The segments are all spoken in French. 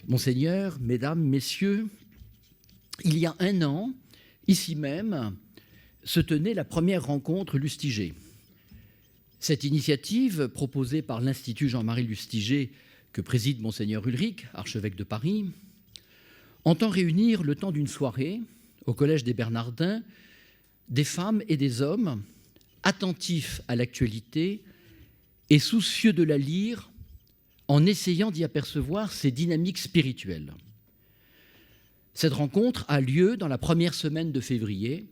Monseigneur, Mesdames, Messieurs, il y a un an, ici même, se tenait la première rencontre Lustiger. Cette initiative, proposée par l'Institut Jean-Marie Lustiger, que préside Monseigneur Ulrich, archevêque de Paris, entend réunir le temps d'une soirée, au Collège des Bernardins, des femmes et des hommes attentifs à l'actualité et soucieux de la lire en essayant d'y apercevoir ses dynamiques spirituelles. Cette rencontre a lieu dans la première semaine de février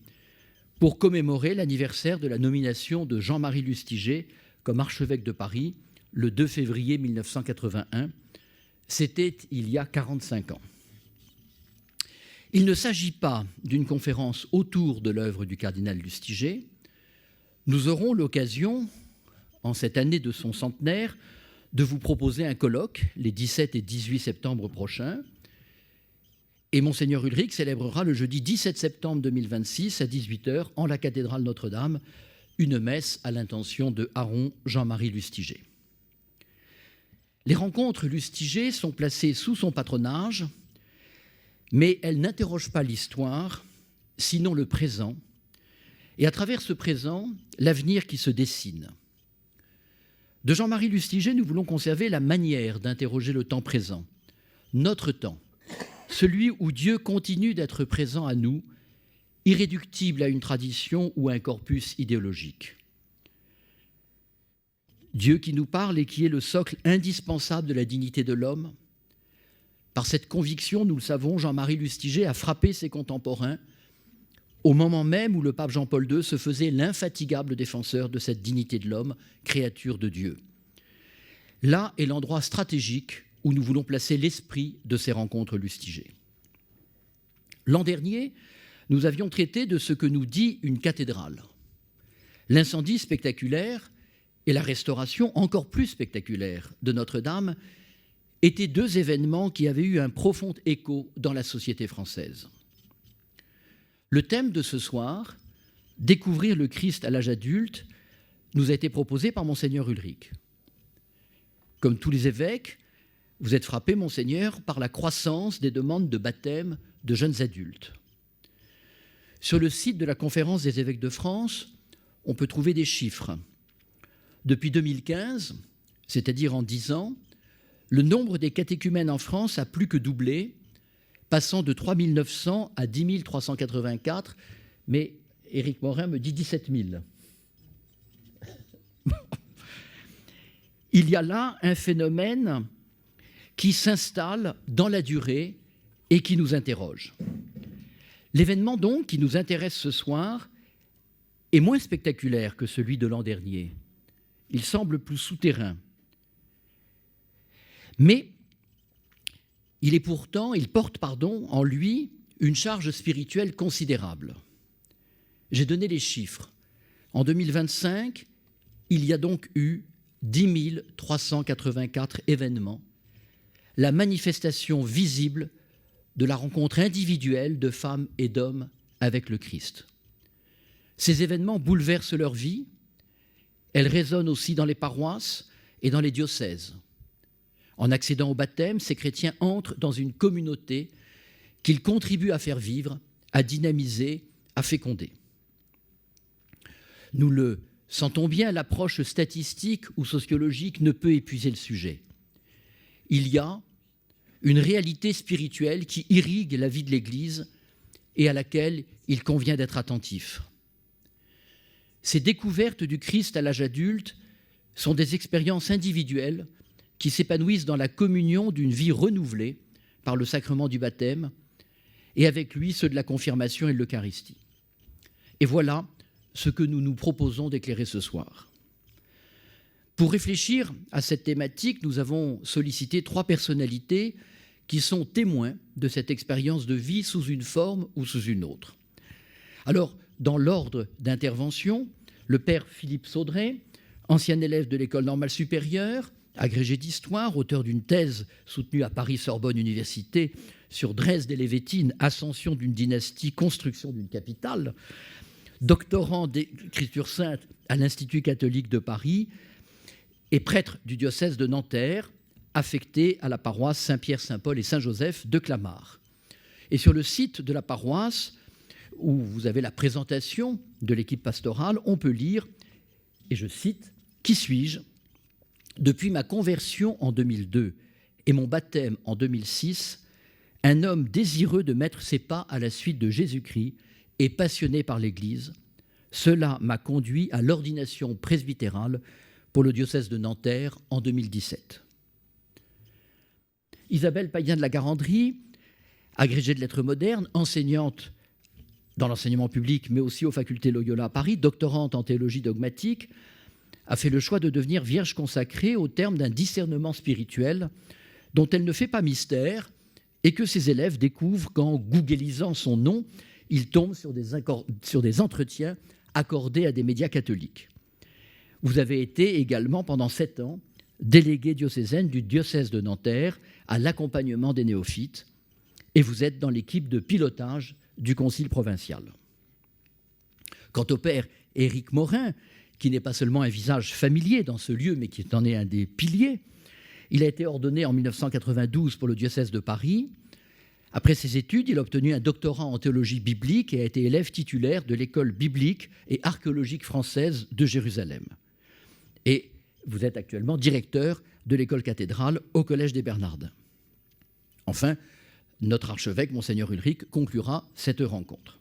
pour commémorer l'anniversaire de la nomination de Jean-Marie Lustiger comme archevêque de Paris le 2 février 1981. C'était il y a 45 ans. Il ne s'agit pas d'une conférence autour de l'œuvre du cardinal Lustiger. Nous aurons l'occasion, en cette année de son centenaire, de vous proposer un colloque les 17 et 18 septembre prochains. Et Monseigneur Ulrich célébrera le jeudi 17 septembre 2026 à 18h en la cathédrale Notre-Dame une messe à l'intention de Aaron Jean-Marie Lustiger. Les rencontres Lustiger sont placées sous son patronage, mais elles n'interrogent pas l'histoire, sinon le présent, et à travers ce présent, l'avenir qui se dessine. De Jean-Marie Lustiger, nous voulons conserver la manière d'interroger le temps présent, notre temps, celui où Dieu continue d'être présent à nous, irréductible à une tradition ou à un corpus idéologique. Dieu qui nous parle et qui est le socle indispensable de la dignité de l'homme. Par cette conviction, nous le savons, Jean-Marie Lustiger a frappé ses contemporains au moment même où le pape Jean-Paul II se faisait l'infatigable défenseur de cette dignité de l'homme, créature de Dieu. Là est l'endroit stratégique où nous voulons placer l'esprit de ces rencontres Lustiger. L'an dernier, nous avions traité de ce que nous dit une cathédrale. L'incendie spectaculaire et la restauration encore plus spectaculaire de Notre-Dame étaient deux événements qui avaient eu un profond écho dans la société française. Le thème de ce soir, découvrir le Christ à l'âge adulte, nous a été proposé par Monseigneur Ulrich. Comme tous les évêques, vous êtes frappé, Monseigneur, par la croissance des demandes de baptême de jeunes adultes. Sur le site de la Conférence des évêques de France, on peut trouver des chiffres. Depuis 2015, c'est-à-dire en 10 ans, le nombre des catéchumènes en France a plus que doublé, passant de 3 900 à 10 384, mais Éric Morin me dit 17 000. Il y a là un phénomène qui s'installe dans la durée et qui nous interroge. L'événement donc qui nous intéresse ce soir est moins spectaculaire que celui de l'an dernier. Il semble plus souterrain. Mais il porte en lui une charge spirituelle considérable. J'ai donné les chiffres. En 2025, il y a donc eu 10 384 événements, la manifestation visible de la rencontre individuelle de femmes et d'hommes avec le Christ. Ces événements bouleversent leur vie, elles résonnent aussi dans les paroisses et dans les diocèses. En accédant au baptême, ces chrétiens entrent dans une communauté qu'ils contribuent à faire vivre, à dynamiser, à féconder. Nous le sentons bien, l'approche statistique ou sociologique ne peut épuiser le sujet. Il y a une réalité spirituelle qui irrigue la vie de l'Église et à laquelle il convient d'être attentif. Ces découvertes du Christ à l'âge adulte sont des expériences individuelles qui s'épanouissent dans la communion d'une vie renouvelée par le sacrement du baptême et avec lui ceux de la confirmation et de l'Eucharistie. Et voilà ce que nous nous proposons d'éclairer ce soir. Pour réfléchir à cette thématique, nous avons sollicité 3 personnalités qui sont témoins de cette expérience de vie sous une forme ou sous une autre. Alors, dans l'ordre d'intervention, le père Philippe Saudret, ancien élève de l'École normale supérieure, agrégé d'histoire, auteur d'une thèse soutenue à Paris-Sorbonne Université sur Dresde et Lévétine, ascension d'une dynastie, construction d'une capitale, doctorant d'écriture sainte à l'Institut catholique de Paris et prêtre du diocèse de Nanterre, affecté à la paroisse Saint-Pierre-Saint-Paul et Saint-Joseph de Clamart. Et sur le site de la paroisse, où vous avez la présentation de l'équipe pastorale, on peut lire, et je cite, « Qui suis-je ? Depuis ma conversion en 2002 et mon baptême en 2006, un homme désireux de mettre ses pas à la suite de Jésus-Christ et passionné par l'Église. Cela m'a conduit à l'ordination presbytérale pour le diocèse de Nanterre en 2017. » Isabelle Payen de la Garandrie, agrégée de lettres modernes, enseignante dans l'enseignement public, mais aussi aux facultés Loyola à Paris, doctorante en théologie dogmatique, a fait le choix de devenir vierge consacrée au terme d'un discernement spirituel dont elle ne fait pas mystère et que ses élèves découvrent qu'en googlisant son nom, ils tombent sur des entretiens accordés à des médias catholiques. Vous avez été également pendant 7 ans déléguée diocésaine du diocèse de Nanterre à l'accompagnement des néophytes et vous êtes dans l'équipe de pilotage du concile provincial. Quant au père Éric Morin, qui n'est pas seulement un visage familier dans ce lieu, mais qui en est un des piliers, il a été ordonné en 1992 pour le diocèse de Paris. Après ses études, il a obtenu un doctorat en théologie biblique et a été élève titulaire de l'école biblique et archéologique française de Jérusalem. Et vous êtes actuellement directeur de l'école cathédrale au Collège des Bernardins. Enfin, notre archevêque, Monseigneur Ulrich, conclura cette rencontre.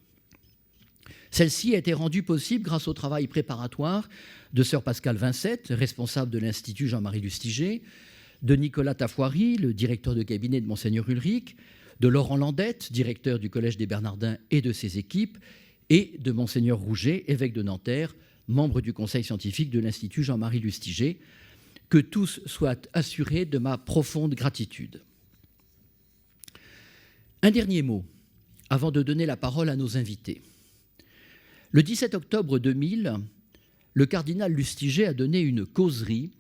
Celle-ci a été rendue possible grâce au travail préparatoire de sœur Pascale Vincette, responsable de l'Institut Jean-Marie Lustiger, de Nicolas Tafoiry, le directeur de cabinet de Monseigneur Ulrich, de Laurent Landette, directeur du Collège des Bernardins et de ses équipes, et de Monseigneur Rouget, évêque de Nanterre, membre du conseil scientifique de l'Institut Jean-Marie Lustiger. Que tous soient assurés de ma profonde gratitude. Un dernier mot, avant de donner la parole à nos invités. Le 17 octobre 2000, le cardinal Lustiger a donné une causerie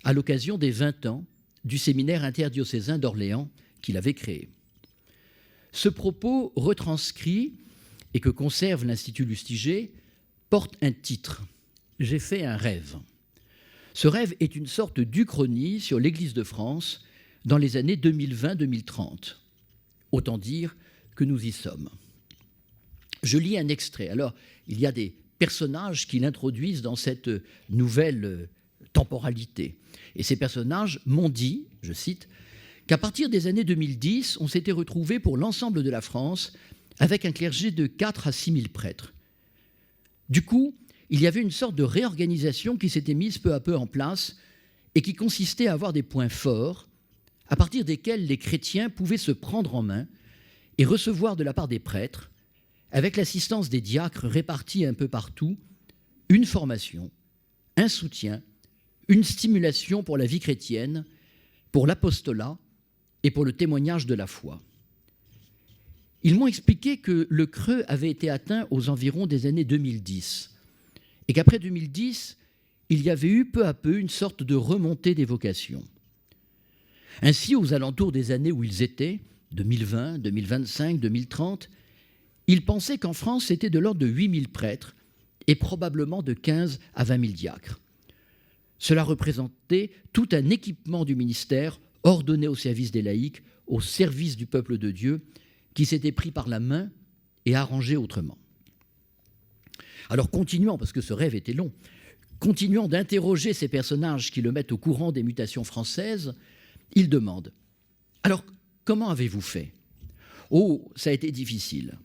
à l'occasion des 20 ans du séminaire interdiocésain d'Orléans qu'il avait créé. Ce propos retranscrit et que conserve l'Institut Lustiger porte un titre « J'ai fait un rêve ». Ce rêve est une sorte d'uchronie sur l'Église de France dans les années 2020-2030. Autant dire que nous y sommes. Je lis un extrait. Alors, il y a des personnages qui l'introduisent dans cette nouvelle temporalité. Et ces personnages m'ont dit, je cite, qu'à partir des années 2010, on s'était retrouvé pour l'ensemble de la France avec un clergé de 4 à 6 000 prêtres. Du coup, il y avait une sorte de réorganisation qui s'était mise peu à peu en place et qui consistait à avoir des points forts à partir desquels les chrétiens pouvaient se prendre en main et recevoir de la part des prêtres, avec l'assistance des diacres répartis un peu partout, une formation, un soutien, une stimulation pour la vie chrétienne, pour l'apostolat et pour le témoignage de la foi. Ils m'ont expliqué que le creux avait été atteint aux environs des années 2010 et qu'après 2010, il y avait eu peu à peu une sorte de remontée des vocations. Ainsi, aux alentours des années où ils étaient, 2020, 2025, 2030, ils pensaient qu'en France, c'était de l'ordre de 8 000 prêtres et probablement de 15 à 20 000 diacres. Cela représentait tout un équipement du ministère ordonné au service des laïcs, au service du peuple de Dieu, qui s'était pris par la main et arrangé autrement. Alors continuons, parce que ce rêve était long, continuons d'interroger ces personnages qui le mettent au courant des mutations françaises. Ils demandent « Alors, comment avez-vous fait ?»« Oh, ça a été difficile.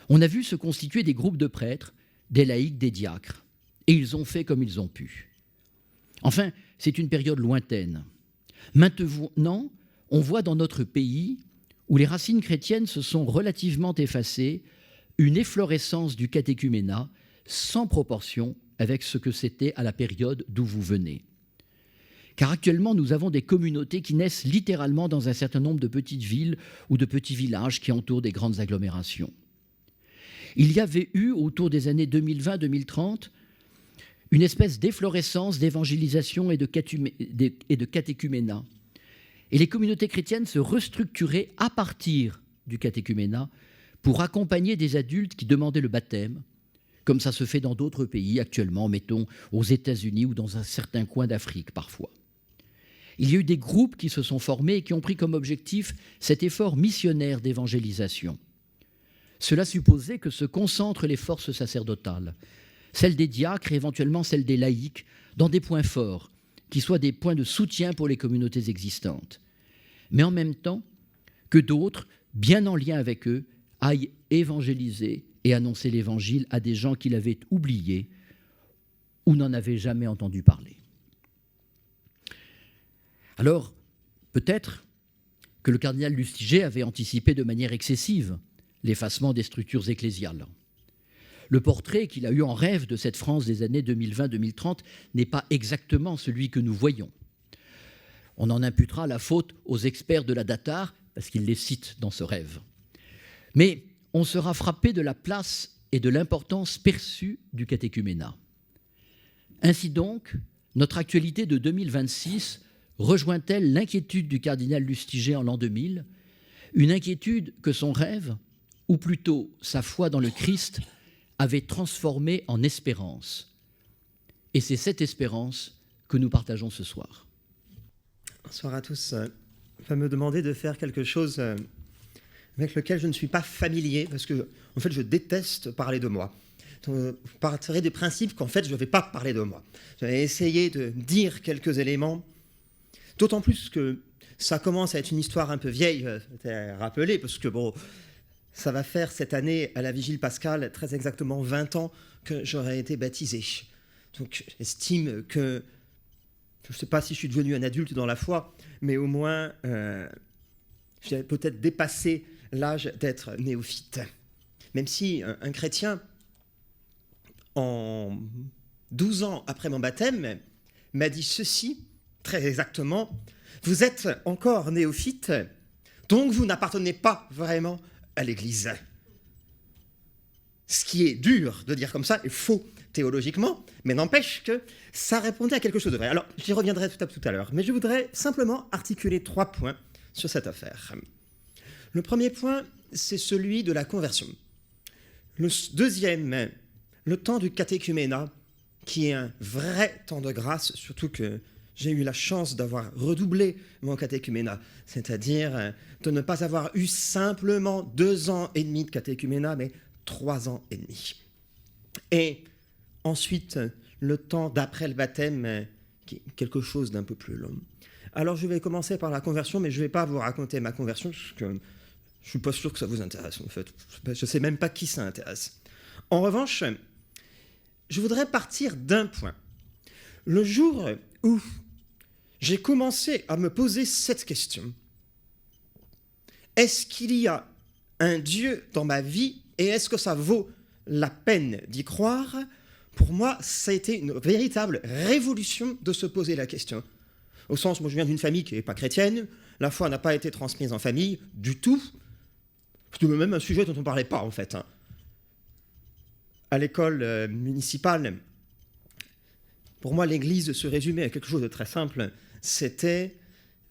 On a vu se constituer des groupes de prêtres, des laïcs, des diacres, et ils ont fait comme ils ont pu. Enfin, c'est une période lointaine. Maintenant, on voit dans notre pays, où les racines chrétiennes se sont relativement effacées, une efflorescence du catéchuménat sans proportion avec ce que c'était à la période d'où vous venez. Car actuellement, nous avons des communautés qui naissent littéralement dans un certain nombre de petites villes ou de petits villages qui entourent des grandes agglomérations. Il y avait eu, autour des années 2020-2030, une espèce d'efflorescence d'évangélisation et de catéchuménat. Et les communautés chrétiennes se restructuraient à partir du catéchuménat pour accompagner des adultes qui demandaient le baptême, comme ça se fait dans d'autres pays actuellement, mettons aux États-Unis ou dans un certain coin d'Afrique parfois. Il y a eu des groupes qui se sont formés et qui ont pris comme objectif cet effort missionnaire d'évangélisation. Cela supposait que se concentrent les forces sacerdotales, celles des diacres et éventuellement celles des laïcs, dans des points forts, qui soient des points de soutien pour les communautés existantes. Mais en même temps, que d'autres, bien en lien avec eux, aillent évangéliser et annoncer l'Évangile à des gens qui l'avaient oublié ou n'en avaient jamais entendu parler. Alors, peut-être que le cardinal Lustiger avait anticipé de manière excessive l'effacement des structures ecclésiales. Le portrait qu'il a eu en rêve de cette France des années 2020-2030 n'est pas exactement celui que nous voyons. On en imputera la faute aux experts de la Datar, parce qu'il les cite dans ce rêve. Mais on sera frappé de la place et de l'importance perçue du catéchuménat. Ainsi donc, notre actualité de 2026 rejoint-elle l'inquiétude du cardinal Lustiger en l'an 2000, une inquiétude que son rêve, ou plutôt sa foi dans le Christ, avait transformée en espérance. Et c'est cette espérance que nous partageons ce soir. Bonsoir à tous. On va me demander de faire quelque chose avec lequel je ne suis pas familier, parce que en fait, je déteste parler de moi. Je partirai du principe qu'en fait, je ne vais pas parler de moi. Je vais essayer de dire quelques éléments, d'autant plus que ça commence à être une histoire un peu vieille, rappelée, parce que bon, ça va faire cette année, à la Vigile pascale, très exactement 20 ans que j'aurais été baptisé. Donc, j'estime que, je ne sais pas si je suis devenu un adulte dans la foi, mais au moins, j'ai peut-être dépassé l'âge d'être néophyte. Même si un chrétien, en 12 ans après mon baptême, m'a dit ceci, très exactement: vous êtes encore néophyte, donc vous n'appartenez pas vraiment à l'Église. Ce qui est dur de dire comme ça est faux théologiquement, mais n'empêche que ça répondait à quelque chose de vrai. Alors, j'y reviendrai tout à l'heure, mais je voudrais simplement articuler 3 points sur cette affaire. Le premier point, c'est celui de la conversion. Le deuxième, le temps du catéchuménat, qui est un vrai temps de grâce, surtout que j'ai eu la chance d'avoir redoublé mon catéchuménat, c'est-à-dire de ne pas avoir eu simplement 2 ans et demi de catéchuménat, mais 3 ans et demi. Et ensuite, le temps d'après le baptême, qui est quelque chose d'un peu plus long. Alors, je vais commencer par la conversion, mais je ne vais pas vous raconter ma conversion, parce que je ne suis pas sûr que ça vous intéresse, en fait. Je ne sais même pas qui ça intéresse. En revanche, je voudrais partir d'un point. Le jour où j'ai commencé à me poser cette question: est-ce qu'il y a un Dieu dans ma vie et est-ce que ça vaut la peine d'y croire? Pour moi, ça a été une véritable révolution de se poser la question. Au sens, moi je viens d'une famille qui n'est pas chrétienne, la foi n'a pas été transmise en famille du tout. C'est même un sujet dont on ne parlait pas en fait. À l'école municipale, pour moi l'église se résumait à quelque chose de très simple.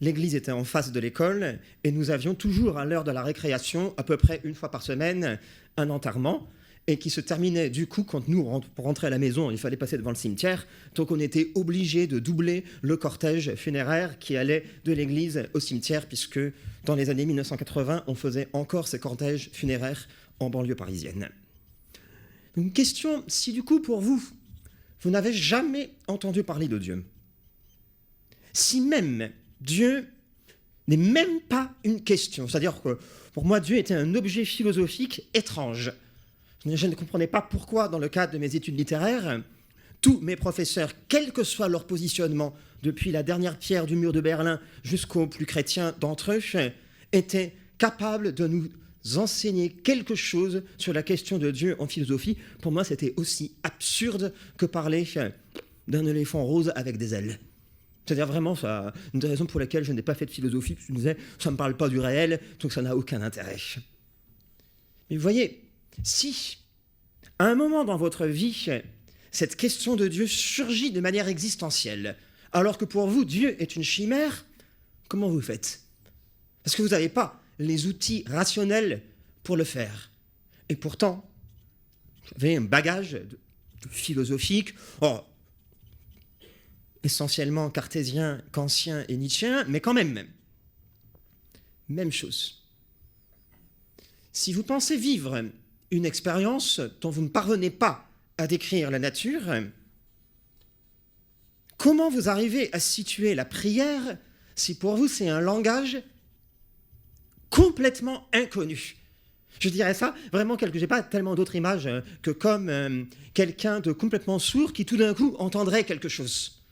L'église était en face de l'école et nous avions toujours à l'heure de la récréation, à peu près 1 fois par semaine, un enterrement, et qui se terminait du coup quand nous, pour rentrer à la maison, il fallait passer devant le cimetière, donc on était obligé de doubler le cortège funéraire qui allait de l'église au cimetière, puisque dans les années 1980, on faisait encore ces cortèges funéraires en banlieue parisienne. Une question, si du coup pour vous, vous n'avez jamais entendu parler de Dieu, si même Dieu n'est même pas une question, c'est-à-dire que pour moi Dieu était un objet philosophique étrange. Je ne comprenais pas pourquoi, dans le cadre de mes études littéraires, tous mes professeurs, quel que soit leur positionnement, depuis la dernière pierre du mur de Berlin jusqu'aux plus chrétiens d'entre eux, étaient capables de nous enseigner quelque chose sur la question de Dieu en philosophie. Pour moi, c'était aussi absurde que parler d'un éléphant rose avec des ailes. C'est-à-dire vraiment, ça, une des raisons pour lesquelles je n'ai pas fait de philosophie, parce que je me disais, ça ne me parle pas du réel, donc ça n'a aucun intérêt. Mais vous voyez, si, à un moment dans votre vie, cette question de Dieu surgit de manière existentielle, alors que pour vous, Dieu est une chimère, comment vous faites? Parce que vous n'avez pas les outils rationnels pour le faire. Et pourtant, vous avez un bagage philosophique. Oh, essentiellement cartésien, kantien et nietzschéen, mais quand même. Même chose. Si vous pensez vivre une expérience dont vous ne parvenez pas à décrire la nature, comment vous arrivez à situer la prière si pour vous c'est un langage complètement inconnu? Je dirais ça vraiment je n'ai pas tellement d'autres images que comme quelqu'un de complètement sourd qui tout d'un coup entendrait quelque chose,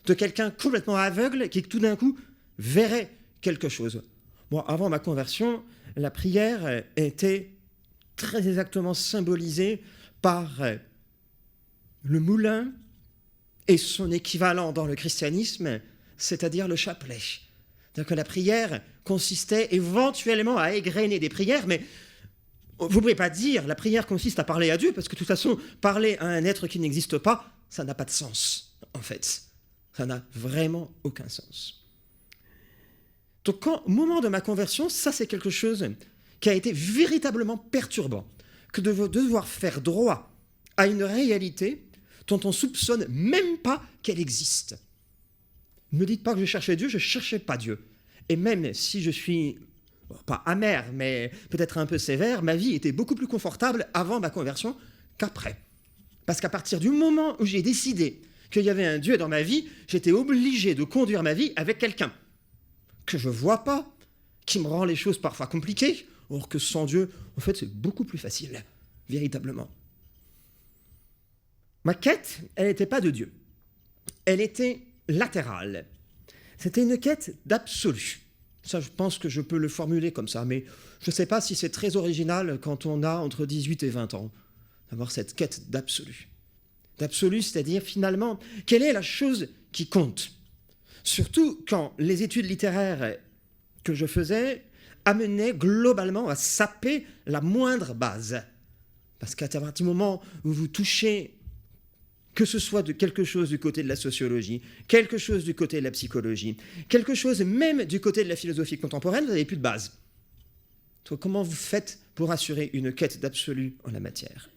de quelqu'un complètement aveugle qui tout d'un coup verrait quelque chose. Moi, avant ma conversion, la prière était très exactement symbolisée par le moulin et son équivalent dans le christianisme, c'est-à-dire le chapelet. C'est-à-dire que la prière consistait éventuellement à égrener des prières, mais vous ne pouvez pas dire la prière consiste à parler à Dieu, parce que de toute façon, parler à un être qui n'existe pas, ça n'a pas de sens, en fait. Ça n'a vraiment aucun sens. Donc, au moment de ma conversion, ça c'est quelque chose qui a été véritablement perturbant, que de devoir faire droit à une réalité dont on ne soupçonne même pas qu'elle existe. Ne me dites pas que je cherchais Dieu, je ne cherchais pas Dieu. Et même si je suis, pas amer, mais peut-être un peu sévère, ma vie était beaucoup plus confortable avant ma conversion qu'après. Parce qu'à partir du moment où j'ai décidé qu'il y avait un Dieu dans ma vie, j'étais obligé de conduire ma vie avec quelqu'un que je ne vois pas, qui me rend les choses parfois compliquées, or que sans Dieu, en fait, c'est beaucoup plus facile, véritablement. Ma quête, elle n'était pas de Dieu. Elle était latérale. C'était une quête d'absolu. Ça, je pense que je peux le formuler comme ça, mais je ne sais pas si c'est très original quand on a entre 18 et 20 ans, d'avoir cette quête d'absolu. D'absolu, c'est-à-dire, finalement, quelle est la chose qui compte ? Surtout quand les études littéraires que je faisais amenaient globalement à saper la moindre base. Parce qu'à partir du moment où vous touchez, que ce soit de quelque chose du côté de la sociologie, quelque chose du côté de la psychologie, quelque chose même du côté de la philosophie contemporaine, vous n'avez plus de base. Donc, comment vous faites pour assurer une quête d'absolu en la matière ?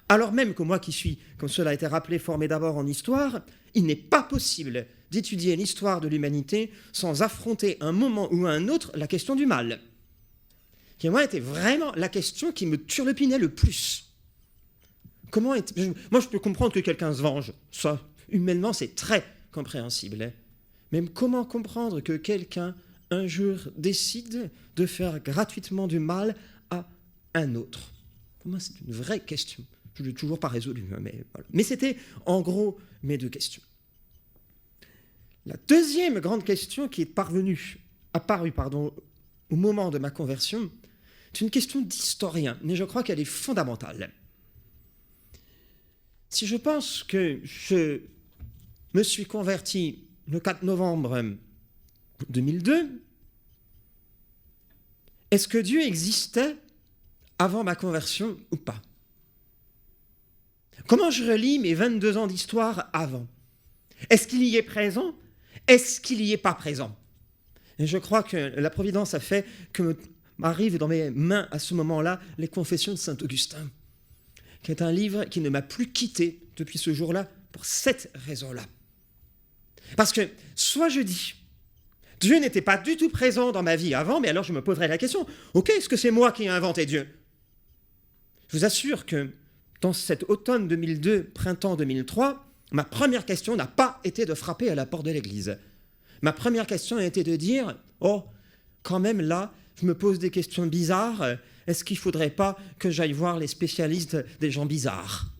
Alors même que moi qui suis, comme cela a été rappelé, formé d'abord en histoire, il n'est pas possible d'étudier l'histoire de l'humanité sans affronter un moment ou un autre la question du mal, qui moi était vraiment la question qui me turlupinait le plus. Moi je peux comprendre que quelqu'un se venge, ça humainement c'est très compréhensible, mais comment comprendre que quelqu'un un jour décide de faire gratuitement du mal à un autre? Pour moi c'est une vraie question. Je ne l'ai toujours pas résolu, mais voilà. Mais c'était en gros mes deux questions. La deuxième grande question qui est apparue au moment de ma conversion, c'est une question d'historien, mais je crois qu'elle est fondamentale. Si je pense que je me suis converti le 4 novembre 2002, est-ce que Dieu existait avant ma conversion ou pas ? Comment je relis mes 22 ans d'histoire avant ? Est-ce qu'il y est présent ? Est-ce qu'il n'y est pas présent ? Et je crois que la Providence a fait que m'arrivent dans mes mains à ce moment-là les Confessions de saint Augustin, qui est un livre qui ne m'a plus quitté depuis ce jour-là pour cette raison-là. Parce que soit je dis, Dieu n'était pas du tout présent dans ma vie avant, mais alors je me poserai la question, ok, est-ce que c'est moi qui ai inventé Dieu ? Je vous assure que dans cet automne 2002, printemps 2003, ma première question n'a pas été de frapper à la porte de l'église. Ma première question a été de dire, oh, quand même là, je me pose des questions bizarres, est-ce qu'il ne faudrait pas que j'aille voir les spécialistes des gens bizarres ?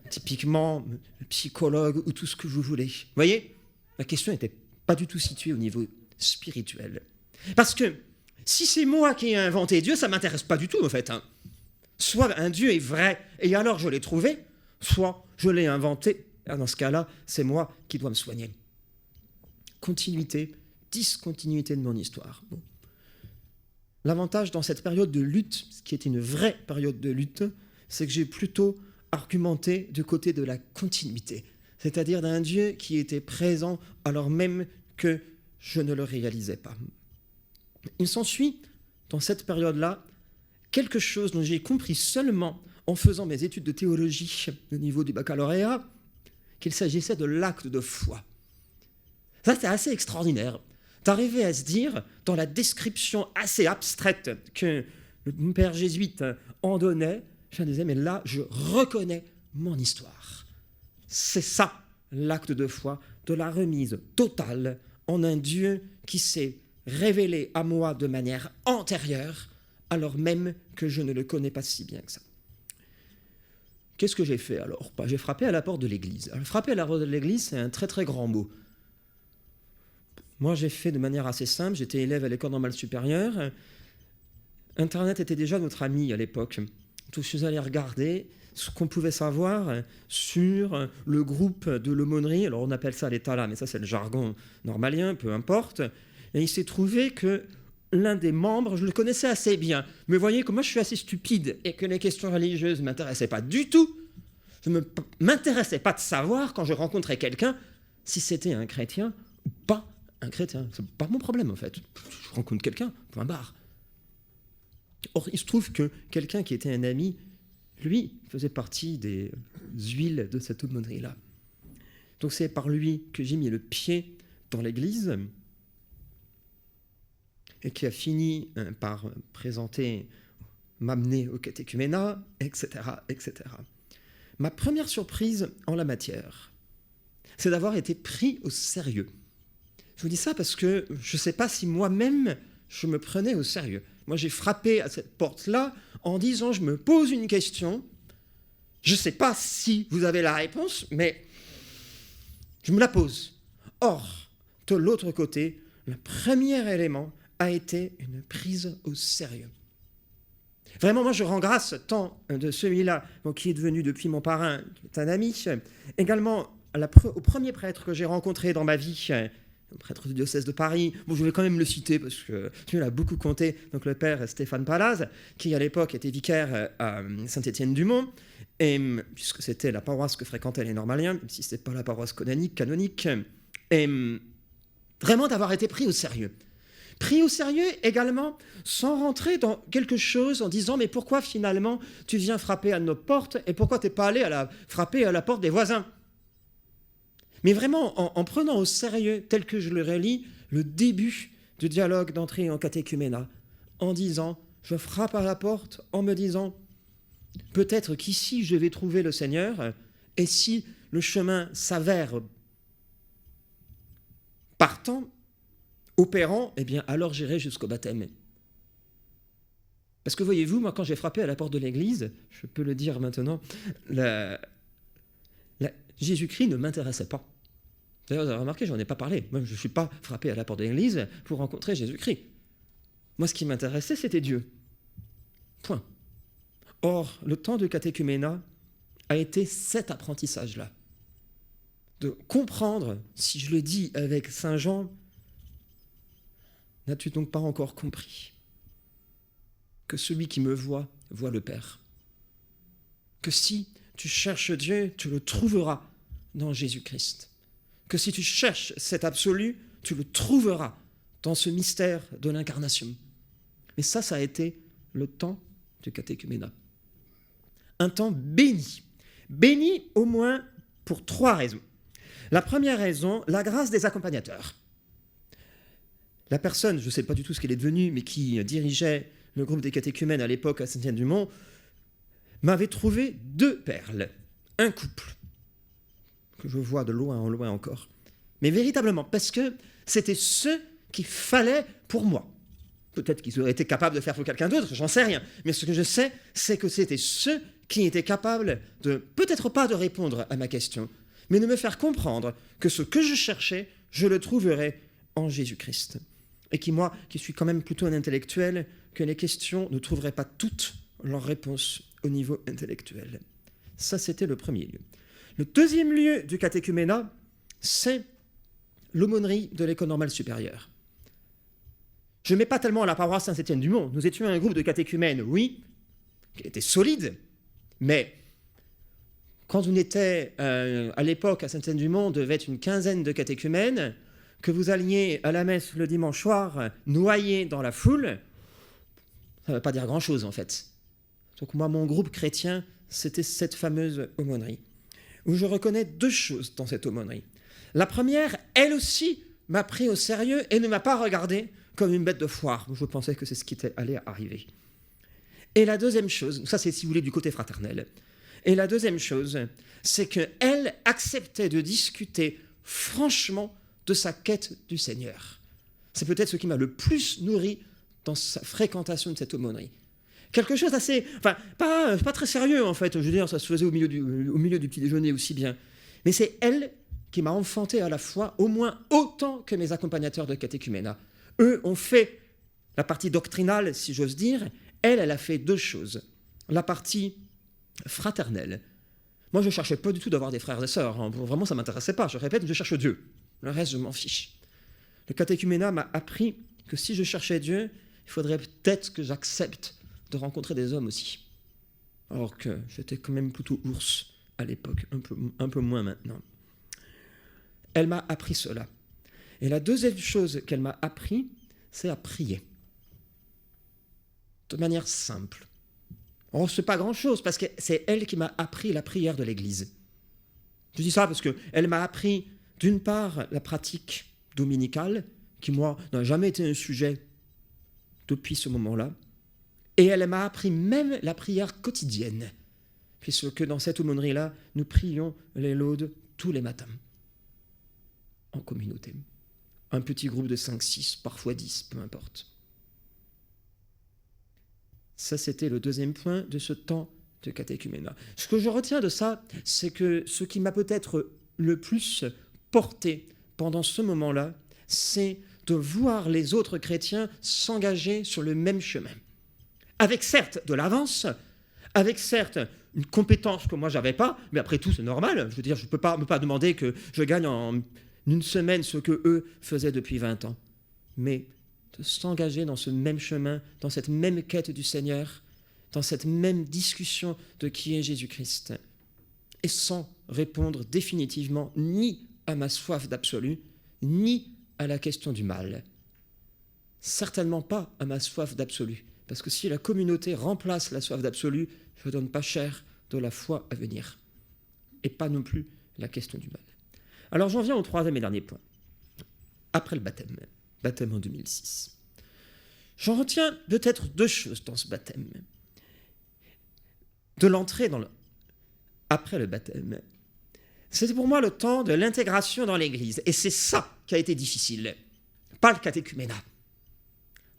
Typiquement, le psychologue ou tout ce que vous voulez. Vous voyez ? La question n'était pas du tout située au niveau spirituel. Parce que si c'est moi qui ai inventé Dieu, ça ne m'intéresse pas du tout en fait. Soit un Dieu est vrai et alors je l'ai trouvé, soit je l'ai inventé. Et dans ce cas-là, c'est moi qui dois me soigner. Continuité, discontinuité de mon histoire. Bon. L'avantage dans cette période de lutte, ce qui est une vraie période de lutte, c'est que j'ai plutôt argumenté du côté de la continuité, c'est-à-dire d'un Dieu qui était présent alors même que je ne le réalisais pas. Il s'ensuit, dans cette période-là, quelque chose dont j'ai compris seulement en faisant mes études de théologie au niveau du baccalauréat, qu'il s'agissait de l'acte de foi. Ça, c'est assez extraordinaire. D'arriver à se dire, dans la description assez abstraite que le père jésuite en donnait, je me disais, mais là, je reconnais mon histoire. C'est ça, l'acte de foi, de la remise totale en un Dieu qui s'est révélé à moi de manière antérieure, alors même que je ne le connais pas si bien que ça. Qu'est-ce que j'ai fait alors ? J'ai frappé à la porte de l'église. Alors, frapper à la porte de l'église, c'est un très très grand mot. Moi, j'ai fait de manière assez simple. J'étais élève à l'école normale supérieure. Internet était déjà notre ami à l'époque. Donc, je suis allé regarder ce qu'on pouvait savoir sur le groupe de l'aumônerie. Alors, on appelle ça l'état là, mais ça, c'est le jargon normalien, peu importe. Et il s'est trouvé que l'un des membres, je le connaissais assez bien. Mais voyez que moi, je suis assez stupide et que les questions religieuses ne m'intéressaient pas du tout. Je ne m'intéressais pas de savoir, quand je rencontrais quelqu'un, si c'était un chrétien ou pas un chrétien. C'est pas mon problème, en fait. Je rencontre quelqu'un, point barre. Or, il se trouve que quelqu'un qui était un ami, lui, faisait partie des huiles de cette aumônerie-là. Donc, c'est par lui que j'ai mis le pied dans l'église et qui a fini par m'amener au catéchuménat, etc., etc. Ma première surprise en la matière, c'est d'avoir été pris au sérieux. Je vous dis ça parce que je ne sais pas si moi-même, je me prenais au sérieux. Moi, j'ai frappé à cette porte-là en disant, je me pose une question, je ne sais pas si vous avez la réponse, mais je me la pose. Or, de l'autre côté, le premier élément a été une prise au sérieux. Vraiment, moi, je rends grâce tant de celui-là, qui est devenu depuis mon parrain, qui est un ami, également au premier prêtre que j'ai rencontré dans ma vie, le prêtre du diocèse de Paris. Bon, je vais quand même le citer parce que il a beaucoup compté. Donc, le père Stéphane Palaz, qui à l'époque était vicaire à Saint-Étienne-du-Mont, et puisque c'était la paroisse que fréquentaient les normaliens, même si ce n'était pas la paroisse canonique, et vraiment d'avoir été pris au sérieux. Pris au sérieux également, sans rentrer dans quelque chose en disant « Mais pourquoi finalement tu viens frapper à nos portes et pourquoi tu n'es pas allé frapper à la porte des voisins ?» Mais vraiment en prenant au sérieux, tel que je le relis, le début du dialogue d'entrée en catéchuménat, en disant « Je frappe à la porte » en me disant « Peut-être qu'ici je vais trouver le Seigneur et si le chemin s'avère partant, opérant, eh bien, alors j'irai jusqu'au baptême. » Parce que voyez-vous, moi, quand j'ai frappé à la porte de l'église, je peux le dire maintenant, Jésus-Christ ne m'intéressait pas. D'ailleurs, vous avez remarqué, je n'en ai pas parlé. Moi, je ne suis pas frappé à la porte de l'église pour rencontrer Jésus-Christ. Moi, ce qui m'intéressait, c'était Dieu. Point. Or, le temps de catéchuménat a été cet apprentissage-là. De comprendre, si je le dis avec saint Jean, n'as-tu donc pas encore compris que celui qui me voit, voit le Père ? Que si tu cherches Dieu, tu le trouveras dans Jésus-Christ. Que si tu cherches cet absolu, tu le trouveras dans ce mystère de l'incarnation. Mais ça a été le temps du catéchuménat. Un temps béni. Béni au moins pour 3 raisons. La première raison, la grâce des accompagnateurs. La personne, je ne sais pas du tout ce qu'elle est devenue, mais qui dirigeait le groupe des catéchumènes à l'époque à Saint-Étienne-du-Mont, m'avait trouvé 2 perles, un couple, que je vois de loin en loin encore. Mais véritablement, parce que c'était ce qu'il fallait pour moi. Peut-être qu'ils auraient été capables de faire pour quelqu'un d'autre, j'en sais rien. Mais ce que je sais, c'est que c'était ceux qui étaient capables de, peut-être pas de répondre à ma question, mais de me faire comprendre que ce que je cherchais, je le trouverais en Jésus-Christ. Et qui, moi, qui suis quand même plutôt un intellectuel, que les questions ne trouveraient pas toutes leur réponse au niveau intellectuel. Ça, c'était le premier lieu. Le deuxième lieu du catéchuménat, c'est l'aumônerie de l'école normale supérieure. Je ne mets pas tellement à la paroisse Saint-Étienne-du-Mont. Nous étions un groupe de catéchumènes, oui, qui était solide, mais quand on était à l'époque à Saint-Étienne-du-Mont, devait être une quinzaine de catéchumènes, que vous alliez à la messe le dimanche soir, noyés dans la foule, ça ne veut pas dire grand-chose en fait. Donc moi, mon groupe chrétien, c'était cette fameuse aumônerie. où je reconnais deux choses dans cette aumônerie. La première, elle aussi m'a pris au sérieux et ne m'a pas regardé comme une bête de foire. Je pensais que c'est ce qui était allé arriver. Et la deuxième chose, ça c'est si vous voulez du côté fraternel, et la deuxième chose, c'est qu'elle acceptait de discuter franchement de sa quête du Seigneur. C'est peut-être ce qui m'a le plus nourri dans sa fréquentation de cette aumônerie. Quelque chose d'assez, enfin, pas très sérieux en fait, je veux dire, ça se faisait au milieu du petit déjeuner aussi bien. Mais c'est elle qui m'a enfanté à la foi, au moins autant que mes accompagnateurs de catéchuménat. Eux ont fait la partie doctrinale, si j'ose dire. Elle a fait deux choses. La partie fraternelle. Moi, je ne cherchais pas du tout d'avoir des frères et sœurs. Hein. Vraiment, ça ne m'intéressait pas. Je répète, je cherche Dieu. Le reste, je m'en fiche. Le catéchuménat m'a appris que si je cherchais Dieu, il faudrait peut-être que j'accepte de rencontrer des hommes aussi. Alors que j'étais quand même plutôt ours à l'époque, un peu moins maintenant. Elle m'a appris cela. Et la deuxième chose qu'elle m'a appris, c'est à prier. De manière simple. Oh, c'est pas grand-chose, parce que c'est elle qui m'a appris la prière de l'Église. Je dis ça parce qu'elle m'a appris, d'une part, la pratique dominicale, qui, moi, n'a jamais été un sujet depuis ce moment-là, et elle m'a appris même la prière quotidienne, puisque dans cette aumônerie-là, nous prions les laudes tous les matins, en communauté. Un petit groupe de 5, 6, parfois 10, peu importe. Ça, c'était le deuxième point de ce temps de catéchuménat. Ce que je retiens de ça, c'est que ce qui m'a peut-être le plus porté pendant ce moment-là, c'est de voir les autres chrétiens s'engager sur le même chemin. Avec certes de l'avance, avec certes une compétence que moi j'avais pas, mais après tout c'est normal. Je veux dire, je ne peux pas demander que je gagne en une semaine ce que eux faisaient depuis 20 ans. Mais de s'engager dans ce même chemin, dans cette même quête du Seigneur, dans cette même discussion de qui est Jésus-Christ, et sans répondre définitivement ni à ma soif d'absolu, ni à la question du mal. Certainement pas à ma soif d'absolu, parce que si la communauté remplace la soif d'absolu, je ne donne pas cher de la foi à venir, et pas non plus la question du mal. Alors j'en viens au troisième et dernier point, après le baptême en 2006. J'en retiens peut-être deux choses dans ce baptême. De l'entrée après le baptême, c'était pour moi le temps de l'intégration dans l'Église. Et c'est ça qui a été difficile, pas le catéchuménat.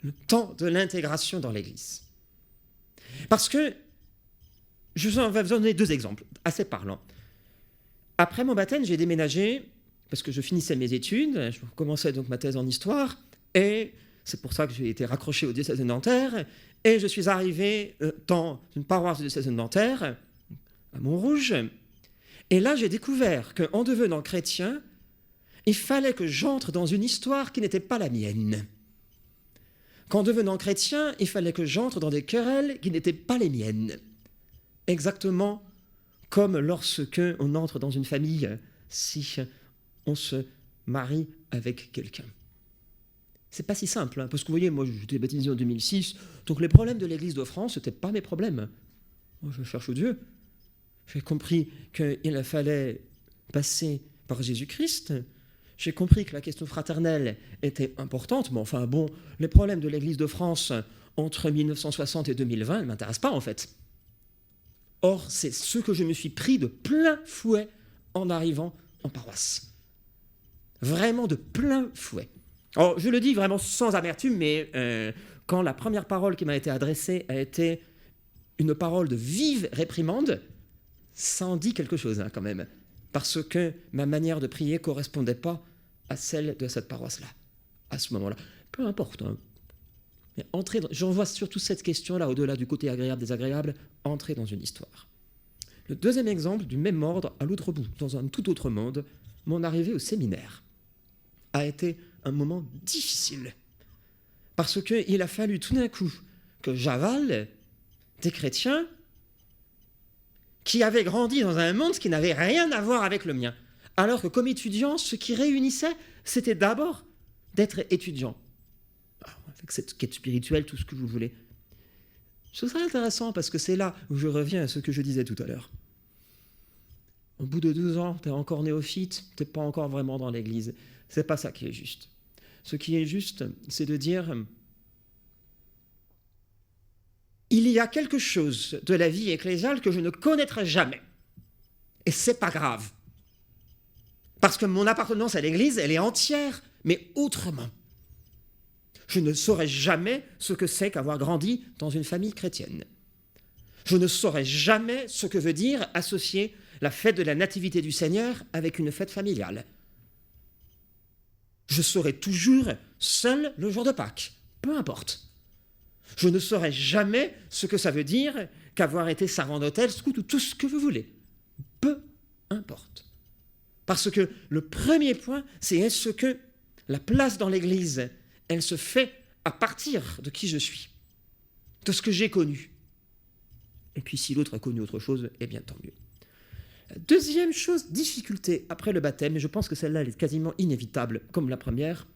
Le temps de l'intégration dans l'Église. Parce que, je vais vous donner deux exemples assez parlants. Après mon baptême, j'ai déménagé, parce que je finissais mes études, je commençais donc ma thèse en histoire, et c'est pour ça que j'ai été raccroché au diocèse de Nanterre, et je suis arrivé dans une paroisse du diocèse de Nanterre, à Montrouge, et là j'ai découvert qu'en devenant chrétien, il fallait que j'entre dans une histoire qui n'était pas la mienne. Qu'en devenant chrétien, il fallait que j'entre dans des querelles qui n'étaient pas les miennes. Exactement comme lorsque on entre dans une famille, si on se marie avec quelqu'un. C'est pas si simple, hein, parce que vous voyez, moi j'étais baptisé en 2006, donc les problèmes de l'Église de France, ce n'étaient pas mes problèmes. Moi je cherche Dieu. J'ai compris qu'il fallait passer par Jésus-Christ. J'ai compris que la question fraternelle était importante, mais enfin bon, les problèmes de l'Église de France entre 1960 et 2020 ne m'intéressent pas en fait. Or, c'est ce que je me suis pris de plein fouet en arrivant en paroisse. Vraiment de plein fouet. Alors, je le dis vraiment sans amertume, mais quand la première parole qui m'a été adressée a été une parole de vive réprimande, ça en dit quelque chose quand même, parce que ma manière de prier ne correspondait pas à celle de cette paroisse-là, à ce moment-là. Peu importe. Hein. Mais j'en vois surtout cette question-là, au-delà du côté agréable, désagréable, entrer dans une histoire. Le deuxième exemple, du même ordre, à l'autre bout, dans un tout autre monde, mon arrivée au séminaire a été un moment difficile. Parce qu'il a fallu tout d'un coup que j'avale des chrétiens qui avaient grandi dans un monde qui n'avait rien à voir avec le mien. Alors que comme étudiant, ce qui réunissait, c'était d'abord d'être étudiant. Avec cette quête spirituelle, tout ce que vous voulez. Ce serait intéressant parce que c'est là où je reviens à ce que je disais tout à l'heure. au bout de 12 ans, tu es encore néophyte, tu n'es pas encore vraiment dans l'Église. Ce n'est pas ça qui est juste. Ce qui est juste, c'est de dire, il y a quelque chose de la vie ecclésiale que je ne connaîtrai jamais. Et ce n'est pas grave. Parce que mon appartenance à l'Église, elle est entière, mais autrement. Je ne saurai jamais ce que c'est qu'avoir grandi dans une famille chrétienne. Je ne saurai jamais ce que veut dire associer la fête de la Nativité du Seigneur avec une fête familiale. Je serai toujours seul le jour de Pâques, peu importe. Je ne saurai jamais ce que ça veut dire qu'avoir été servant d'hôtel, scout ou tout ce que vous voulez. Peu importe. Parce que le premier point, c'est est-ce que la place dans l'Église, elle se fait à partir de qui je suis, de ce que j'ai connu. Et puis si l'autre a connu autre chose, eh bien tant mieux. Deuxième chose, difficulté après le baptême, et je pense que celle-là elle est quasiment inévitable, comme la première,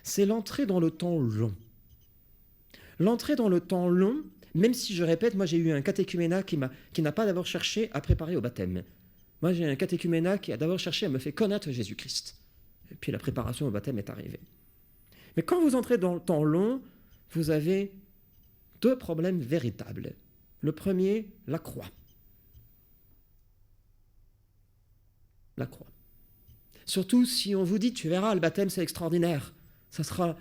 c'est l'entrée dans le temps long. L'entrée dans le temps long, même si je répète, moi j'ai eu un catéchuménat qui n'a pas d'abord cherché à préparer au baptême. Moi j'ai un catéchuménat qui a d'abord cherché à me faire connaître Jésus-Christ. Et puis la préparation au baptême est arrivée. Mais quand vous entrez dans le temps long, vous avez deux problèmes véritables. Le premier, la croix. La croix. Surtout si on vous dit, tu verras, le baptême c'est extraordinaire, ça sera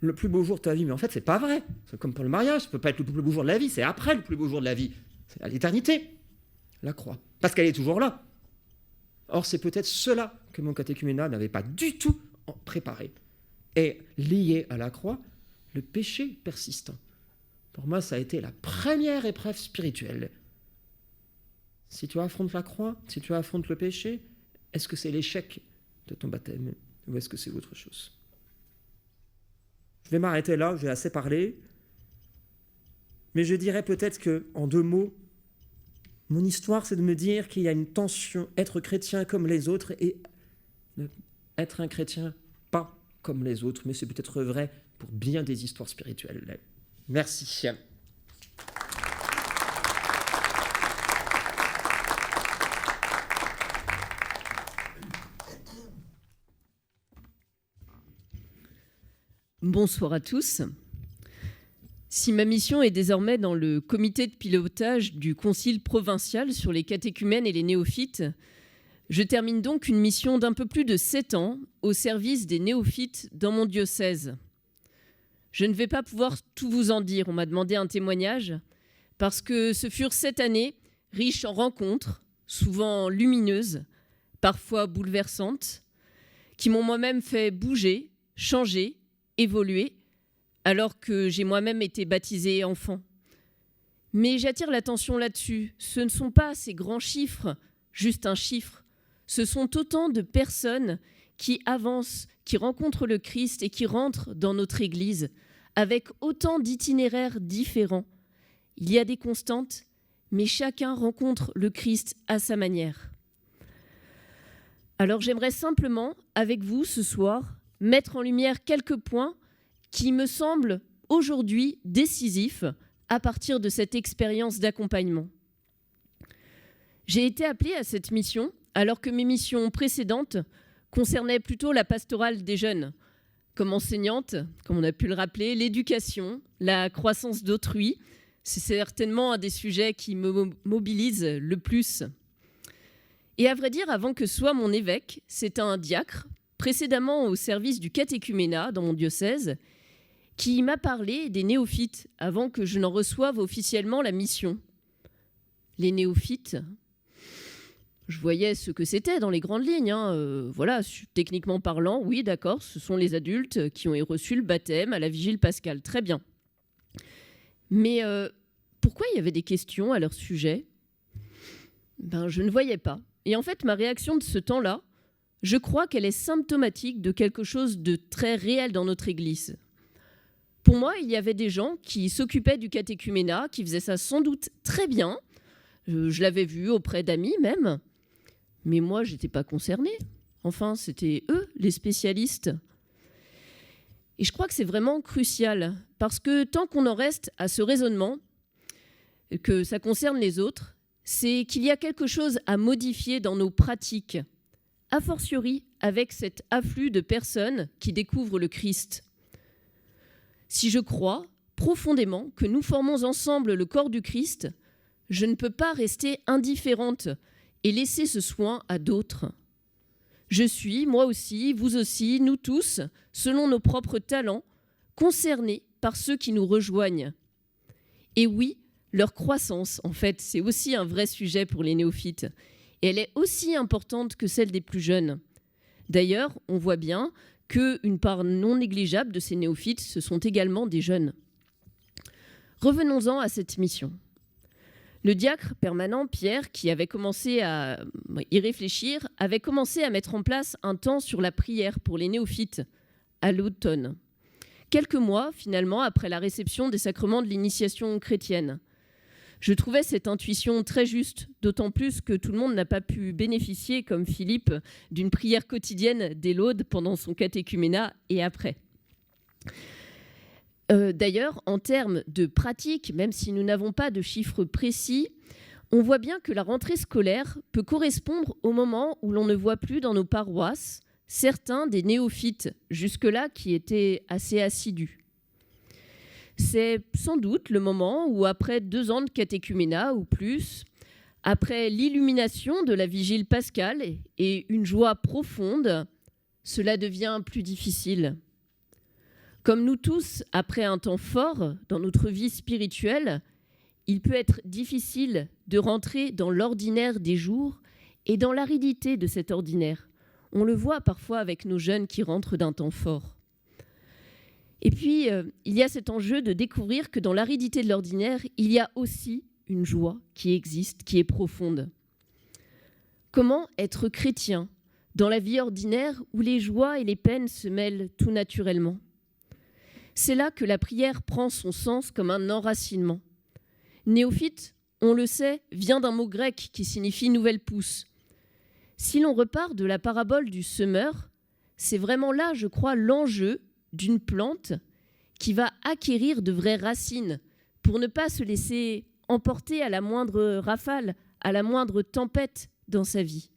le plus beau jour de ta vie. Mais en fait, c'est pas vrai. C'est comme pour le mariage, ça ne peut pas être le plus beau jour de la vie, c'est après le plus beau jour de la vie. C'est à l'éternité, la croix. Parce qu'elle est toujours là. Or, c'est peut-être cela que mon catéchuménat n'avait pas du tout préparé. Et lié à la croix, le péché persistant. Pour moi, ça a été la première épreuve spirituelle. Si tu affrontes la croix, si tu affrontes le péché, est-ce que c'est l'échec de ton baptême ou est-ce que c'est autre chose? Je vais m'arrêter là, j'ai assez parlé. Mais je dirais peut-être qu'en 2 mots, mon histoire, c'est de me dire qu'il y a une tension, être chrétien comme les autres et être un chrétien pas comme les autres. Mais c'est peut-être vrai pour bien des histoires spirituelles. Merci. Bonsoir à tous. Si ma mission est désormais dans le comité de pilotage du Concile provincial sur les catéchumènes et les néophytes, je termine donc une mission d'un peu plus de 7 ans au service des néophytes dans mon diocèse. Je ne vais pas pouvoir tout vous en dire, on m'a demandé un témoignage, parce que ce furent 7 années riches en rencontres, souvent lumineuses, parfois bouleversantes, qui m'ont moi-même fait bouger, changer, évoluer, alors que j'ai moi-même été baptisée enfant. Mais j'attire l'attention là-dessus. Ce ne sont pas ces grands chiffres, juste un chiffre. Ce sont autant de personnes qui avancent, qui rencontrent le Christ et qui rentrent dans notre Église, avec autant d'itinéraires différents. Il y a des constantes, mais chacun rencontre le Christ à sa manière. Alors j'aimerais simplement, avec vous ce soir, mettre en lumière quelques points qui me semblent aujourd'hui décisifs à partir de cette expérience d'accompagnement. J'ai été appelée à cette mission alors que mes missions précédentes concernaient plutôt la pastorale des jeunes. Comme enseignante, comme on a pu le rappeler, l'éducation, la croissance d'autrui, c'est certainement un des sujets qui me mobilise le plus. Et à vrai dire, avant que soit mon évêque, c'est un diacre, précédemment au service du catéchuménat dans mon diocèse, qui m'a parlé des néophytes avant que je n'en reçoive officiellement la mission. Les néophytes, je voyais ce que c'était dans les grandes lignes. Voilà, techniquement parlant, oui, d'accord, ce sont les adultes qui ont reçu le baptême à la vigile pascale. Très bien. Mais pourquoi il y avait des questions à leur sujet? Je ne voyais pas. Et en fait, ma réaction de ce temps-là, je crois qu'elle est symptomatique de quelque chose de très réel dans notre Église. Pour moi, il y avait des gens qui s'occupaient du catéchuménat, qui faisaient ça sans doute très bien. Je l'avais vu auprès d'amis même. Mais moi, je n'étais pas concernée. Enfin, c'était eux, les spécialistes. Et je crois que c'est vraiment crucial, parce que tant qu'on en reste à ce raisonnement, que ça concerne les autres, c'est qu'il y a quelque chose à modifier dans nos pratiques, a fortiori avec cet afflux de personnes qui découvrent le Christ. Si je crois profondément que nous formons ensemble le corps du Christ, je ne peux pas rester indifférente et laisser ce soin à d'autres. Je suis, moi aussi, vous aussi, nous tous, selon nos propres talents, concernés par ceux qui nous rejoignent. Et oui, leur croissance, en fait, c'est aussi un vrai sujet pour les néophytes. Et elle est aussi importante que celle des plus jeunes. D'ailleurs, on voit bien qu'une part non négligeable de ces néophytes, ce sont également des jeunes. Revenons-en à cette mission. Le diacre permanent Pierre, qui avait commencé à y réfléchir, avait commencé à mettre en place un temps sur la prière pour les néophytes à l'automne. Quelques mois, finalement, après la réception des sacrements de l'initiation chrétienne. Je trouvais cette intuition très juste, d'autant plus que tout le monde n'a pas pu bénéficier, comme Philippe, d'une prière quotidienne dès l'aude pendant son catéchuménat et après. D'ailleurs, en termes de pratique, même si nous n'avons pas de chiffres précis, on voit bien que la rentrée scolaire peut correspondre au moment où l'on ne voit plus dans nos paroisses certains des néophytes, jusque-là qui étaient assez assidus. C'est sans doute le moment où, après 2 ans de catéchuménat ou plus, après l'illumination de la vigile pascale et une joie profonde, cela devient plus difficile. Comme nous tous, après un temps fort dans notre vie spirituelle, il peut être difficile de rentrer dans l'ordinaire des jours et dans l'aridité de cet ordinaire. On le voit parfois avec nos jeunes qui rentrent d'un temps fort. Et puis, il y a cet enjeu de découvrir que dans l'aridité de l'ordinaire, il y a aussi une joie qui existe, qui est profonde. Comment être chrétien dans la vie ordinaire où les joies et les peines se mêlent tout naturellement ? C'est là que la prière prend son sens comme un enracinement. Néophyte, on le sait, vient d'un mot grec qui signifie nouvelle pousse. Si l'on repart de la parabole du semeur, c'est vraiment là, je crois, l'enjeu d'une plante qui va acquérir de vraies racines pour ne pas se laisser emporter à la moindre rafale, à la moindre tempête dans sa vie.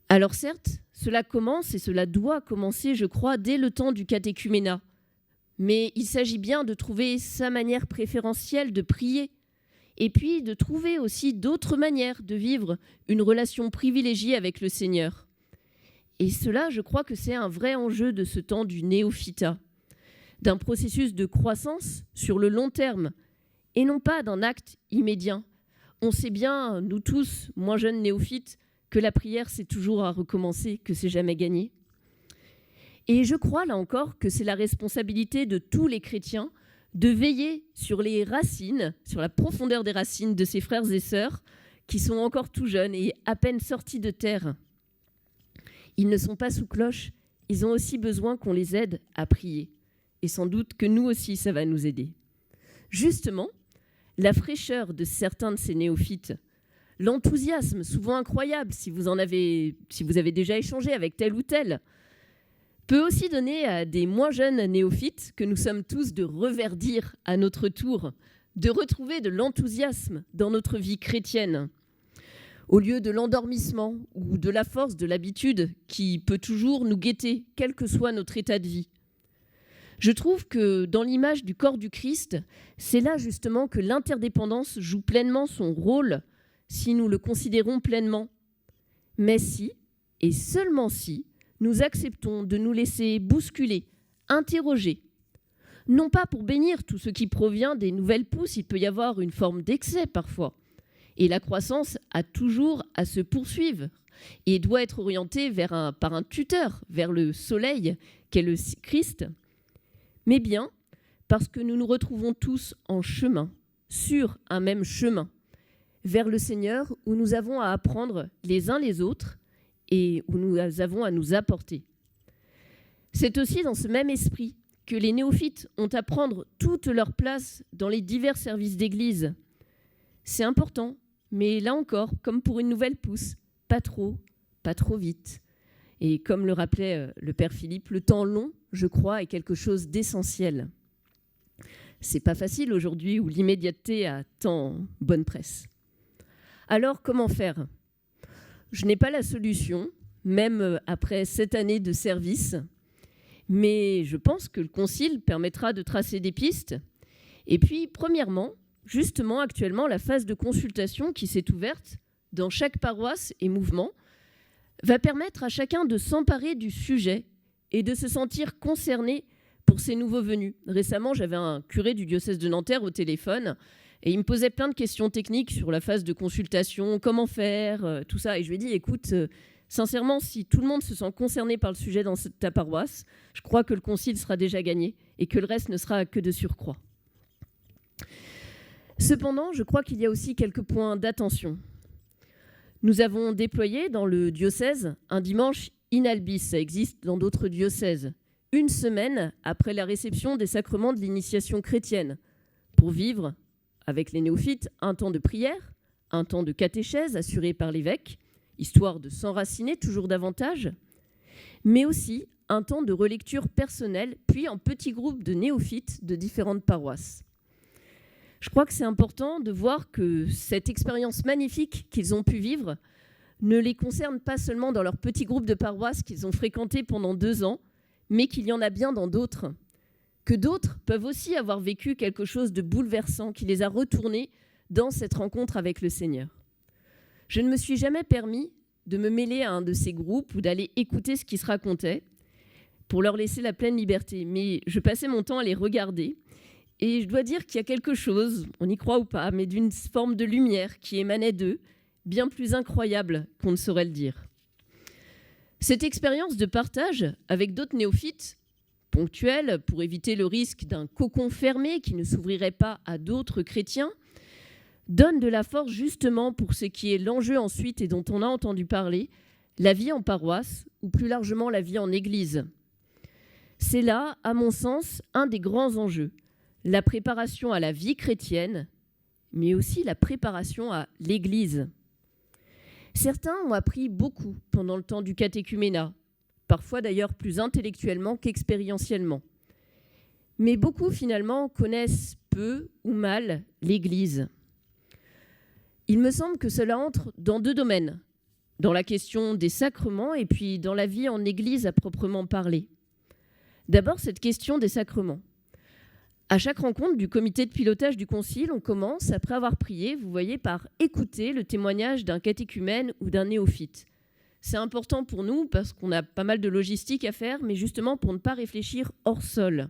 Alors certes, cela commence et cela doit commencer, je crois, dès le temps du catéchuménat. Mais il s'agit bien de trouver sa manière préférentielle de prier et puis de trouver aussi d'autres manières de vivre une relation privilégiée avec le Seigneur. Et cela, je crois que c'est un vrai enjeu de ce temps du néophytat, d'un processus de croissance sur le long terme et non pas d'un acte immédiat. On sait bien, nous tous, moins jeunes néophytes, que la prière, c'est toujours à recommencer, que c'est jamais gagné. Et je crois, là encore, que c'est la responsabilité de tous les chrétiens de veiller sur les racines, sur la profondeur des racines de ses frères et sœurs qui sont encore tout jeunes et à peine sortis de terre. Ils ne sont pas sous cloche, ils ont aussi besoin qu'on les aide à prier. Et sans doute que nous aussi, ça va nous aider. Justement, la fraîcheur de certains de ces néophytes, l'enthousiasme, souvent incroyable, si vous avez déjà échangé avec tel ou tel, peut aussi donner à des moins jeunes néophytes, que nous sommes tous, de reverdir à notre tour, de retrouver de l'enthousiasme dans notre vie chrétienne, au lieu de l'endormissement ou de la force de l'habitude qui peut toujours nous guetter, quel que soit notre état de vie. Je trouve que dans l'image du corps du Christ, c'est là justement que l'interdépendance joue pleinement son rôle si nous le considérons pleinement. Mais si, et seulement si, nous acceptons de nous laisser bousculer, interroger, non pas pour bénir tout ce qui provient des nouvelles pousses, il peut y avoir une forme d'excès parfois, et la croissance a toujours à se poursuivre et doit être orientée par un tuteur, vers le soleil qu'est le Christ, mais bien parce que nous nous retrouvons tous en chemin, sur un même chemin, vers le Seigneur où nous avons à apprendre les uns les autres et où nous avons à nous apporter. C'est aussi dans ce même esprit que les néophytes ont à prendre toute leur place dans les divers services d'Église. C'est important, mais là encore, comme pour une nouvelle pousse, pas trop vite. Et comme le rappelait le Père Philippe, le temps long, je crois, est quelque chose d'essentiel. C'est pas facile aujourd'hui où l'immédiateté a tant bonne presse. Alors, comment faire ? Je n'ai pas la solution, même après 7 années de service, mais je pense que le concile permettra de tracer des pistes. Et puis, premièrement, justement, actuellement, la phase de consultation qui s'est ouverte dans chaque paroisse et mouvement va permettre à chacun de s'emparer du sujet et de se sentir concerné pour ces nouveaux venus. Récemment, j'avais un curé du diocèse de Nanterre au téléphone et il me posait plein de questions techniques sur la phase de consultation, comment faire, tout ça. Et je lui ai dit, écoute, sincèrement, si tout le monde se sent concerné par le sujet dans ta paroisse, je crois que le concile sera déjà gagné et que le reste ne sera que de surcroît. Cependant, je crois qu'il y a aussi quelques points d'attention. Nous avons déployé dans le diocèse un dimanche in albis, ça existe dans d'autres diocèses, 1 semaine après la réception des sacrements de l'initiation chrétienne, pour vivre, avec les néophytes, un temps de prière, un temps de catéchèse assuré par l'évêque, histoire de s'enraciner toujours davantage, mais aussi un temps de relecture personnelle, puis en petits groupes de néophytes de différentes paroisses. Je crois que c'est important de voir que cette expérience magnifique qu'ils ont pu vivre ne les concerne pas seulement dans leur petit groupe de paroisse qu'ils ont fréquenté pendant 2 ans, mais qu'il y en a bien dans d'autres. Que d'autres peuvent aussi avoir vécu quelque chose de bouleversant qui les a retournés dans cette rencontre avec le Seigneur. Je ne me suis jamais permis de me mêler à un de ces groupes ou d'aller écouter ce qui se racontait pour leur laisser la pleine liberté, mais je passais mon temps à les regarder. Et je dois dire qu'il y a quelque chose, on y croit ou pas, mais d'une forme de lumière qui émanait d'eux, bien plus incroyable qu'on ne saurait le dire. Cette expérience de partage avec d'autres néophytes, ponctuelle pour éviter le risque d'un cocon fermé qui ne s'ouvrirait pas à d'autres chrétiens, donne de la force justement pour ce qui est l'enjeu ensuite et dont on a entendu parler, la vie en paroisse ou plus largement la vie en église. C'est là, à mon sens, un des grands enjeux. La préparation à la vie chrétienne, mais aussi la préparation à l'Église. Certains ont appris beaucoup pendant le temps du catéchuménat, parfois d'ailleurs plus intellectuellement qu'expérientiellement. Mais beaucoup finalement connaissent peu ou mal l'Église. Il me semble que cela entre dans 2 domaines, dans la question des sacrements et puis dans la vie en Église à proprement parler. D'abord, cette question des sacrements. À chaque rencontre du comité de pilotage du concile, on commence, après avoir prié, vous voyez, par écouter le témoignage d'un catéchumène ou d'un néophyte. C'est important pour nous parce qu'on a pas mal de logistique à faire, mais justement pour ne pas réfléchir hors sol.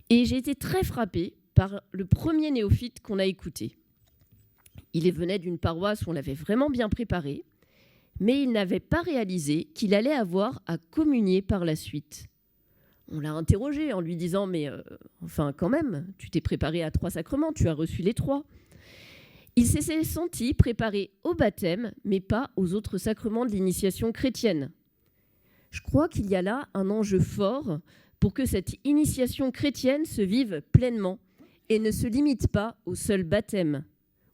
Et j'ai été très frappée par le premier néophyte qu'on a écouté. Il venait d'une paroisse où on l'avait vraiment bien préparé, mais il n'avait pas réalisé qu'il allait avoir à communier par la suite. On l'a interrogé en lui disant « Mais enfin, quand même, tu t'es préparé à 3 sacrements, tu as reçu les 3 ». Il s'est senti préparé au baptême, mais pas aux autres sacrements de l'initiation chrétienne. Je crois qu'il y a là un enjeu fort pour que cette initiation chrétienne se vive pleinement et ne se limite pas au seul baptême.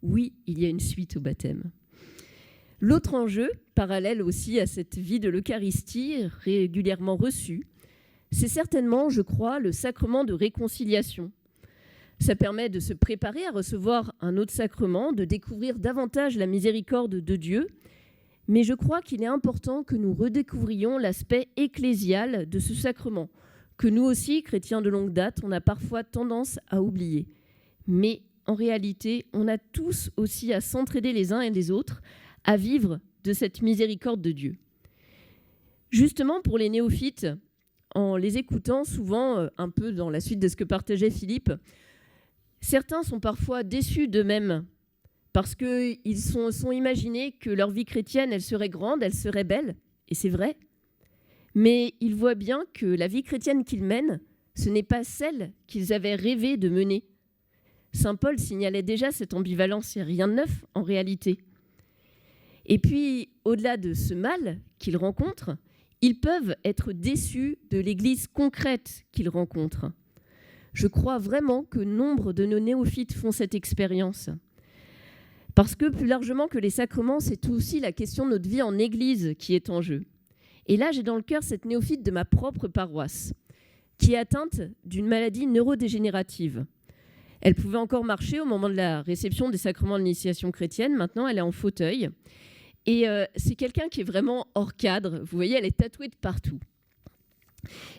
Oui, il y a une suite au baptême. L'autre enjeu, parallèle aussi à cette vie de l'Eucharistie régulièrement reçue, c'est certainement, je crois, le sacrement de réconciliation. Ça permet de se préparer à recevoir un autre sacrement, de découvrir davantage la miséricorde de Dieu, mais je crois qu'il est important que nous redécouvrions l'aspect ecclésial de ce sacrement, que nous aussi, chrétiens de longue date, on a parfois tendance à oublier. Mais en réalité, on a tous aussi à s'entraider les uns et les autres, à vivre de cette miséricorde de Dieu. Justement, pour les néophytes, en les écoutant souvent, un peu dans la suite de ce que partageait Philippe, certains sont parfois déçus d'eux-mêmes parce qu'ils sont imaginés que leur vie chrétienne, elle serait grande, elle serait belle, et c'est vrai. Mais ils voient bien que la vie chrétienne qu'ils mènent, ce n'est pas celle qu'ils avaient rêvé de mener. Saint Paul signalait déjà cette ambivalence, il n'y a rien de neuf en réalité. Et puis, au-delà de ce mal qu'ils rencontrent, ils peuvent être déçus de l'Église concrète qu'ils rencontrent. Je crois vraiment que nombre de nos néophytes font cette expérience. Parce que plus largement que les sacrements, c'est aussi la question de notre vie en Église qui est en jeu. Et là, j'ai dans le cœur cette néophyte de ma propre paroisse, qui est atteinte d'une maladie neurodégénérative. Elle pouvait encore marcher au moment de la réception des sacrements de l'initiation chrétienne. Maintenant, elle est en fauteuil. Et c'est quelqu'un qui est vraiment hors cadre. Vous voyez, elle est tatouée de partout.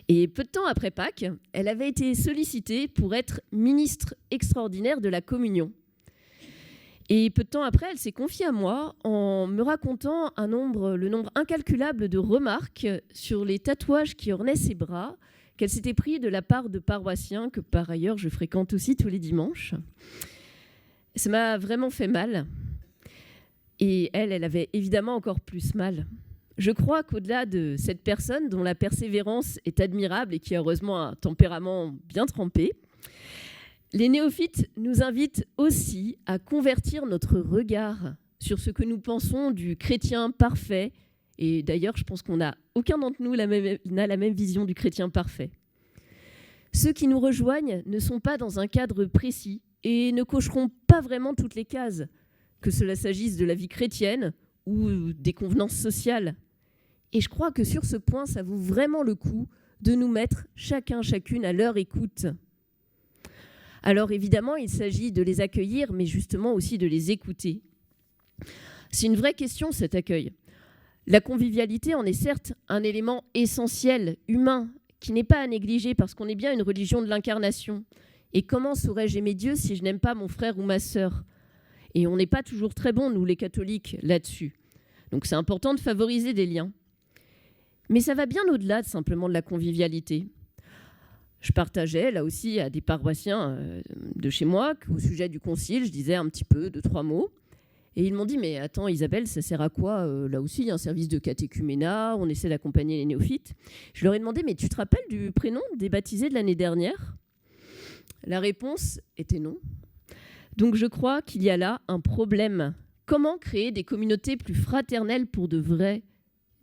Et peu de temps après Pâques, elle avait été sollicitée pour être ministre extraordinaire de la communion. Et peu de temps après, elle s'est confiée à moi en me racontant le nombre incalculable de remarques sur les tatouages qui ornaient ses bras, qu'elle s'était pris de la part de paroissiens que par ailleurs je fréquente aussi tous les dimanches. Ça m'a vraiment fait mal. Et elle avait évidemment encore plus mal. Je crois qu'au-delà de cette personne dont la persévérance est admirable et qui a heureusement un tempérament bien trempé, les néophytes nous invitent aussi à convertir notre regard sur ce que nous pensons du chrétien parfait. Et d'ailleurs, je pense aucun d'entre nous n'a la même vision du chrétien parfait. Ceux qui nous rejoignent ne sont pas dans un cadre précis et ne cocheront pas vraiment toutes les cases, que cela s'agisse de la vie chrétienne ou des convenances sociales. Et je crois que sur ce point, ça vaut vraiment le coup de nous mettre chacune à leur écoute. Alors évidemment, il s'agit de les accueillir, mais justement aussi de les écouter. C'est une vraie question, cet accueil. La convivialité en est certes un élément essentiel, humain, qui n'est pas à négliger parce qu'on est bien une religion de l'incarnation. Et comment saurais-je aimer Dieu si je n'aime pas mon frère ou ma sœur ? Et on n'est pas toujours très bons, nous les catholiques, là-dessus. Donc c'est important de favoriser des liens. Mais ça va bien au-delà simplement de la convivialité. Je partageais là aussi à des paroissiens de chez moi qu'au sujet du concile, je disais un petit peu, 2-3 mots. Et ils m'ont dit, mais attends Isabelle, ça sert à quoi ? Là aussi, il y a un service de catéchuménat, on essaie d'accompagner les néophytes. Je leur ai demandé, mais tu te rappelles du prénom des baptisés de l'année dernière ? La réponse était non. Donc je crois qu'il y a là un problème. Comment créer des communautés plus fraternelles pour de vrai ?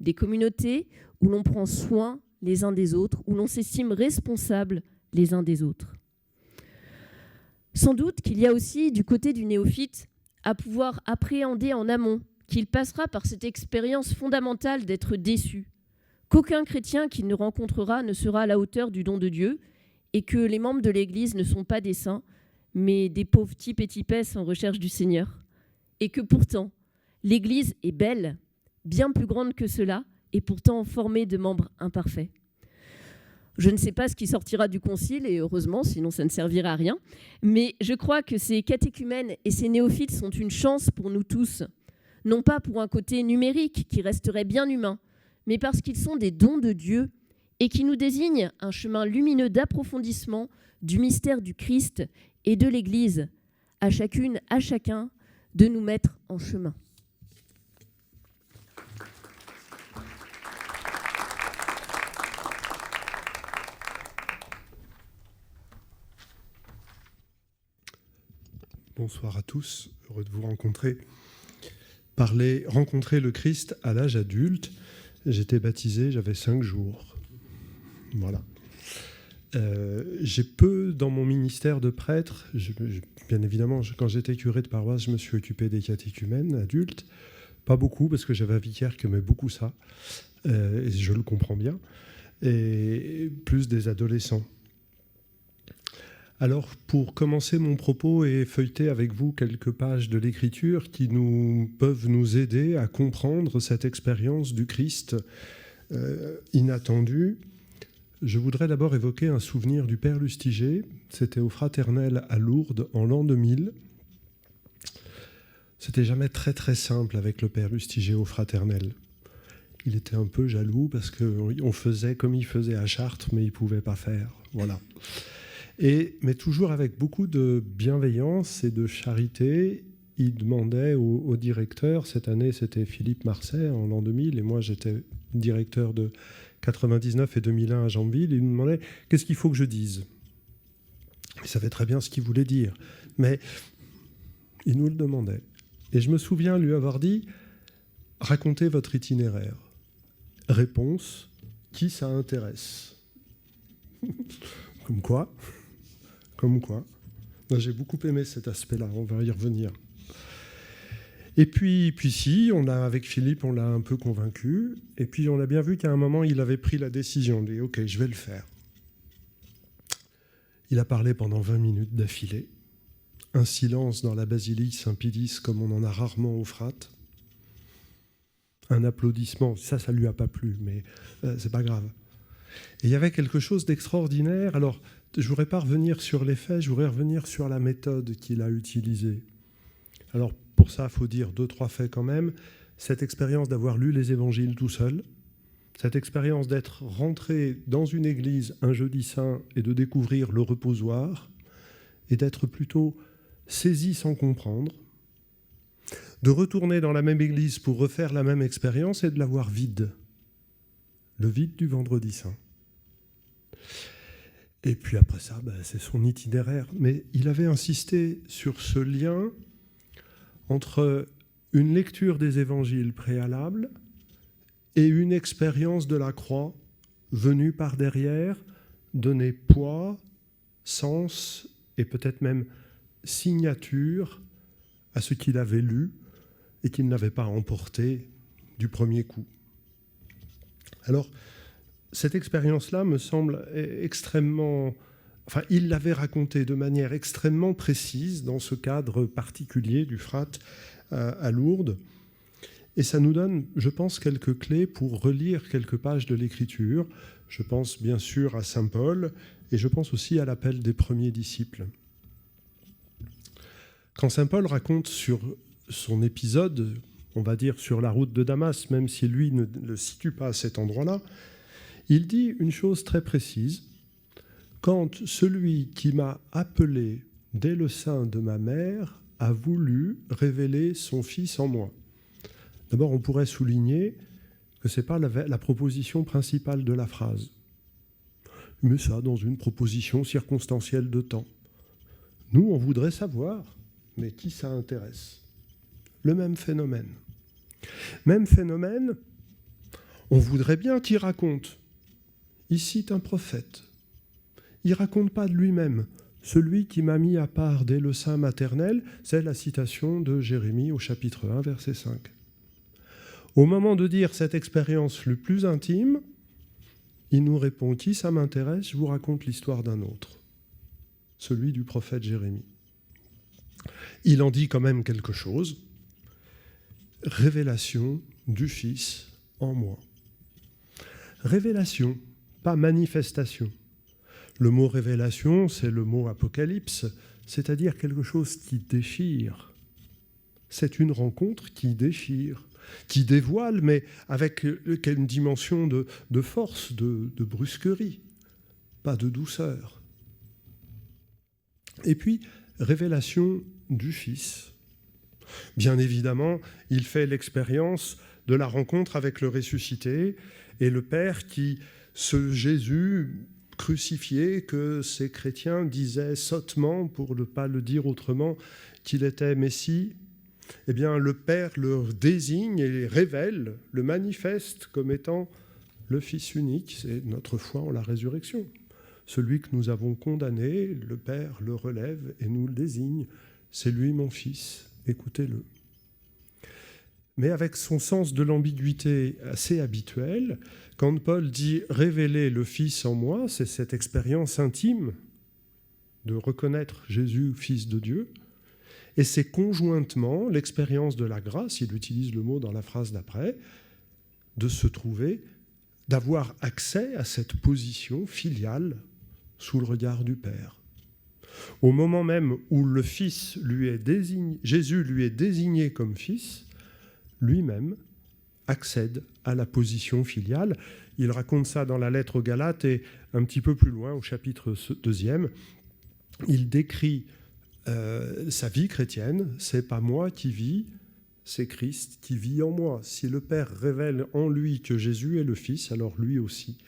Des communautés où l'on prend soin les uns des autres, où l'on s'estime responsable les uns des autres. Sans doute qu'il y a aussi du côté du néophyte à pouvoir appréhender en amont qu'il passera par cette expérience fondamentale d'être déçu, qu'aucun chrétien qu'il ne rencontrera ne sera à la hauteur du don de Dieu et que les membres de l'Église ne sont pas des saints, mais des pauvres types et typesses en recherche du Seigneur. Et que pourtant, l'Église est belle, bien plus grande que cela, et pourtant formée de membres imparfaits. Je ne sais pas ce qui sortira du concile, et heureusement, sinon ça ne servira à rien, mais je crois que ces catéchumènes et ces néophytes sont une chance pour nous tous, non pas pour un côté numérique qui resterait bien humain, mais parce qu'ils sont des dons de Dieu et qui nous désignent un chemin lumineux d'approfondissement du mystère du Christ et de l'Église, à chacune, à chacun, de nous mettre en chemin. Bonsoir à tous, heureux de vous rencontrer. Rencontrer le Christ à l'âge adulte. J'étais baptisé, j'avais 5 jours. Voilà. J'ai peu dans mon ministère de prêtre. Bien évidemment, quand j'étais curé de paroisse, je me suis occupé des catéchumènes adultes. Pas beaucoup, parce que j'avais un vicaire qui aimait beaucoup ça. Et je le comprends bien. Et plus des adolescents. Alors, pour commencer mon propos et feuilleter avec vous quelques pages de l'Écriture qui peuvent nous aider à comprendre cette expérience du Christ inattendue, je voudrais d'abord évoquer un souvenir du Père Lustiger. C'était au Fraternel à Lourdes en l'an 2000. C'était jamais très très simple avec le Père Lustiger au Fraternel. Il était un peu jaloux parce qu'on faisait comme il faisait à Chartres, mais il ne pouvait pas faire. Voilà. Mais toujours avec beaucoup de bienveillance et de charité, il demandait au directeur, cette année c'était Philippe Marseille en l'an 2000, et moi j'étais directeur de 99 et 2001 à Jambeville, il me demandait « qu'est-ce qu'il faut que je dise ?» Il savait très bien ce qu'il voulait dire, mais il nous le demandait. Et je me souviens lui avoir dit « racontez votre itinéraire ». Réponse « qui ça intéresse ?» Comme quoi. J'ai beaucoup aimé cet aspect-là, on va y revenir. Et puis si, avec Philippe, on l'a un peu convaincu, et puis on a bien vu qu'à un moment, il avait pris la décision, il dit « ok, je vais le faire ». Il a parlé pendant 20 minutes d'affilée, un silence dans la basilique Saint-Pidis comme on en a rarement au Frate. Un applaudissement, ça lui a pas plu, mais c'est pas grave. Et il y avait quelque chose d'extraordinaire. Alors, je ne voudrais pas revenir sur les faits, je voudrais revenir sur la méthode qu'il a utilisée. Alors, pour ça, il faut dire 2-3 faits quand même. Cette expérience d'avoir lu les évangiles tout seul, cette expérience d'être rentré dans une église un jeudi saint et de découvrir le reposoir, et d'être plutôt saisi sans comprendre, de retourner dans la même église pour refaire la même expérience et de la voir vide. Le vide du vendredi saint. Et puis après ça, c'est son itinéraire. Mais il avait insisté sur ce lien entre une lecture des évangiles préalables et une expérience de la croix venue par derrière, donner poids, sens et peut-être même signature à ce qu'il avait lu et qu'il n'avait pas emporté du premier coup. Alors, cette expérience-là me semble extrêmement... Enfin, il l'avait racontée de manière extrêmement précise dans ce cadre particulier du Frate à Lourdes. Et ça nous donne, je pense, quelques clés pour relire quelques pages de l'Écriture. Je pense bien sûr à saint Paul et je pense aussi à l'appel des premiers disciples. Quand saint Paul raconte sur son épisode, on va dire sur la route de Damas, même si lui ne le situe pas à cet endroit-là, il dit une chose très précise. Quand celui qui m'a appelé dès le sein de ma mère a voulu révéler son Fils en moi. D'abord, on pourrait souligner que ce n'est pas la proposition principale de la phrase. Mais ça, dans une proposition circonstancielle de temps. Nous, on voudrait savoir, mais qui ça intéresse ? Le même phénomène. Même phénomène, on voudrait bien qu'il raconte. Il cite un prophète. Il ne raconte pas de lui-même. Celui qui m'a mis à part dès le sein maternel, c'est la citation de Jérémie au chapitre 1, verset 5. Au moment de dire cette expérience le plus intime, il nous répond « Qui ça m'intéresse ? Je vous raconte l'histoire d'un autre. » Celui du prophète Jérémie. Il en dit quand même quelque chose. Révélation du Fils en moi. Révélation, pas manifestation. Le mot révélation, c'est le mot apocalypse, c'est-à-dire quelque chose qui déchire. C'est une rencontre qui déchire, qui dévoile, mais avec une dimension de force, de brusquerie, pas de douceur. Et puis, révélation du Fils. Bien évidemment, il fait l'expérience de la rencontre avec le ressuscité et le Père qui, ce Jésus crucifié que ces chrétiens disaient sottement, pour ne pas le dire autrement, qu'il était Messie, eh bien le Père le désigne et révèle, le manifeste comme étant le Fils unique. C'est notre foi en la résurrection. Celui que nous avons condamné, le Père le relève et nous le désigne. C'est lui mon Fils, écoutez-le. Mais avec son sens de l'ambiguïté assez habituel, quand Paul dit « révéler le Fils en moi », c'est cette expérience intime de reconnaître Jésus, Fils de Dieu, et c'est conjointement l'expérience de la grâce, il utilise le mot dans la phrase d'après, de se trouver, d'avoir accès à cette position filiale sous le regard du Père. Au moment même où le Fils lui est désigné, Jésus lui est désigné comme Fils, lui-même accède à la position filiale. Il raconte ça dans la lettre aux Galates et un petit peu plus loin, au chapitre 2, il décrit sa vie chrétienne. C'est pas moi qui vis, c'est Christ qui vit en moi. Si le Père révèle en lui que Jésus est le Fils, alors lui aussi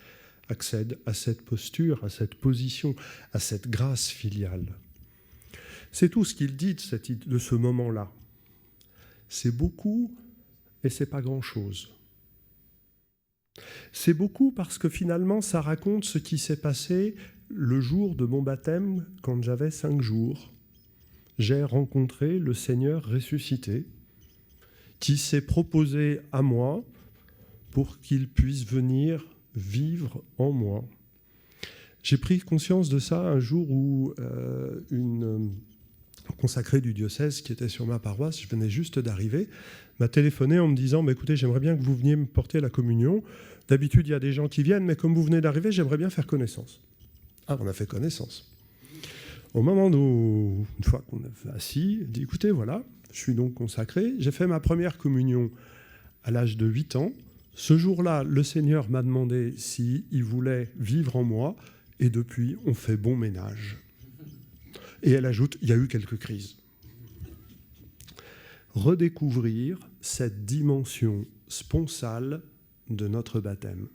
accède à cette posture, à cette position, à cette grâce filiale. C'est tout ce qu'il dit de ce moment-là. C'est beaucoup et c'est pas grand-chose. C'est beaucoup parce que finalement, ça raconte ce qui s'est passé le jour de mon baptême quand j'avais 5 jours. J'ai rencontré le Seigneur ressuscité qui s'est proposé à moi pour qu'il puisse venir vivre en moi. J'ai pris conscience de ça un jour où une consacré du diocèse qui était sur ma paroisse, je venais juste d'arriver, m'a téléphoné en me disant écoutez, j'aimerais bien que vous veniez me porter la communion. D'habitude, il y a des gens qui viennent, mais comme vous venez d'arriver, j'aimerais bien faire connaissance. Ah, on a fait connaissance. Au moment où, une fois qu'on est assis, il dit écoutez, voilà, je suis donc consacré, j'ai fait ma première communion à l'âge de 8 ans. Ce jour-là, le Seigneur m'a demandé s'il voulait vivre en moi, et depuis, on fait bon ménage. Et elle ajoute, il y a eu quelques crises. Redécouvrir cette dimension sponsale de notre baptême.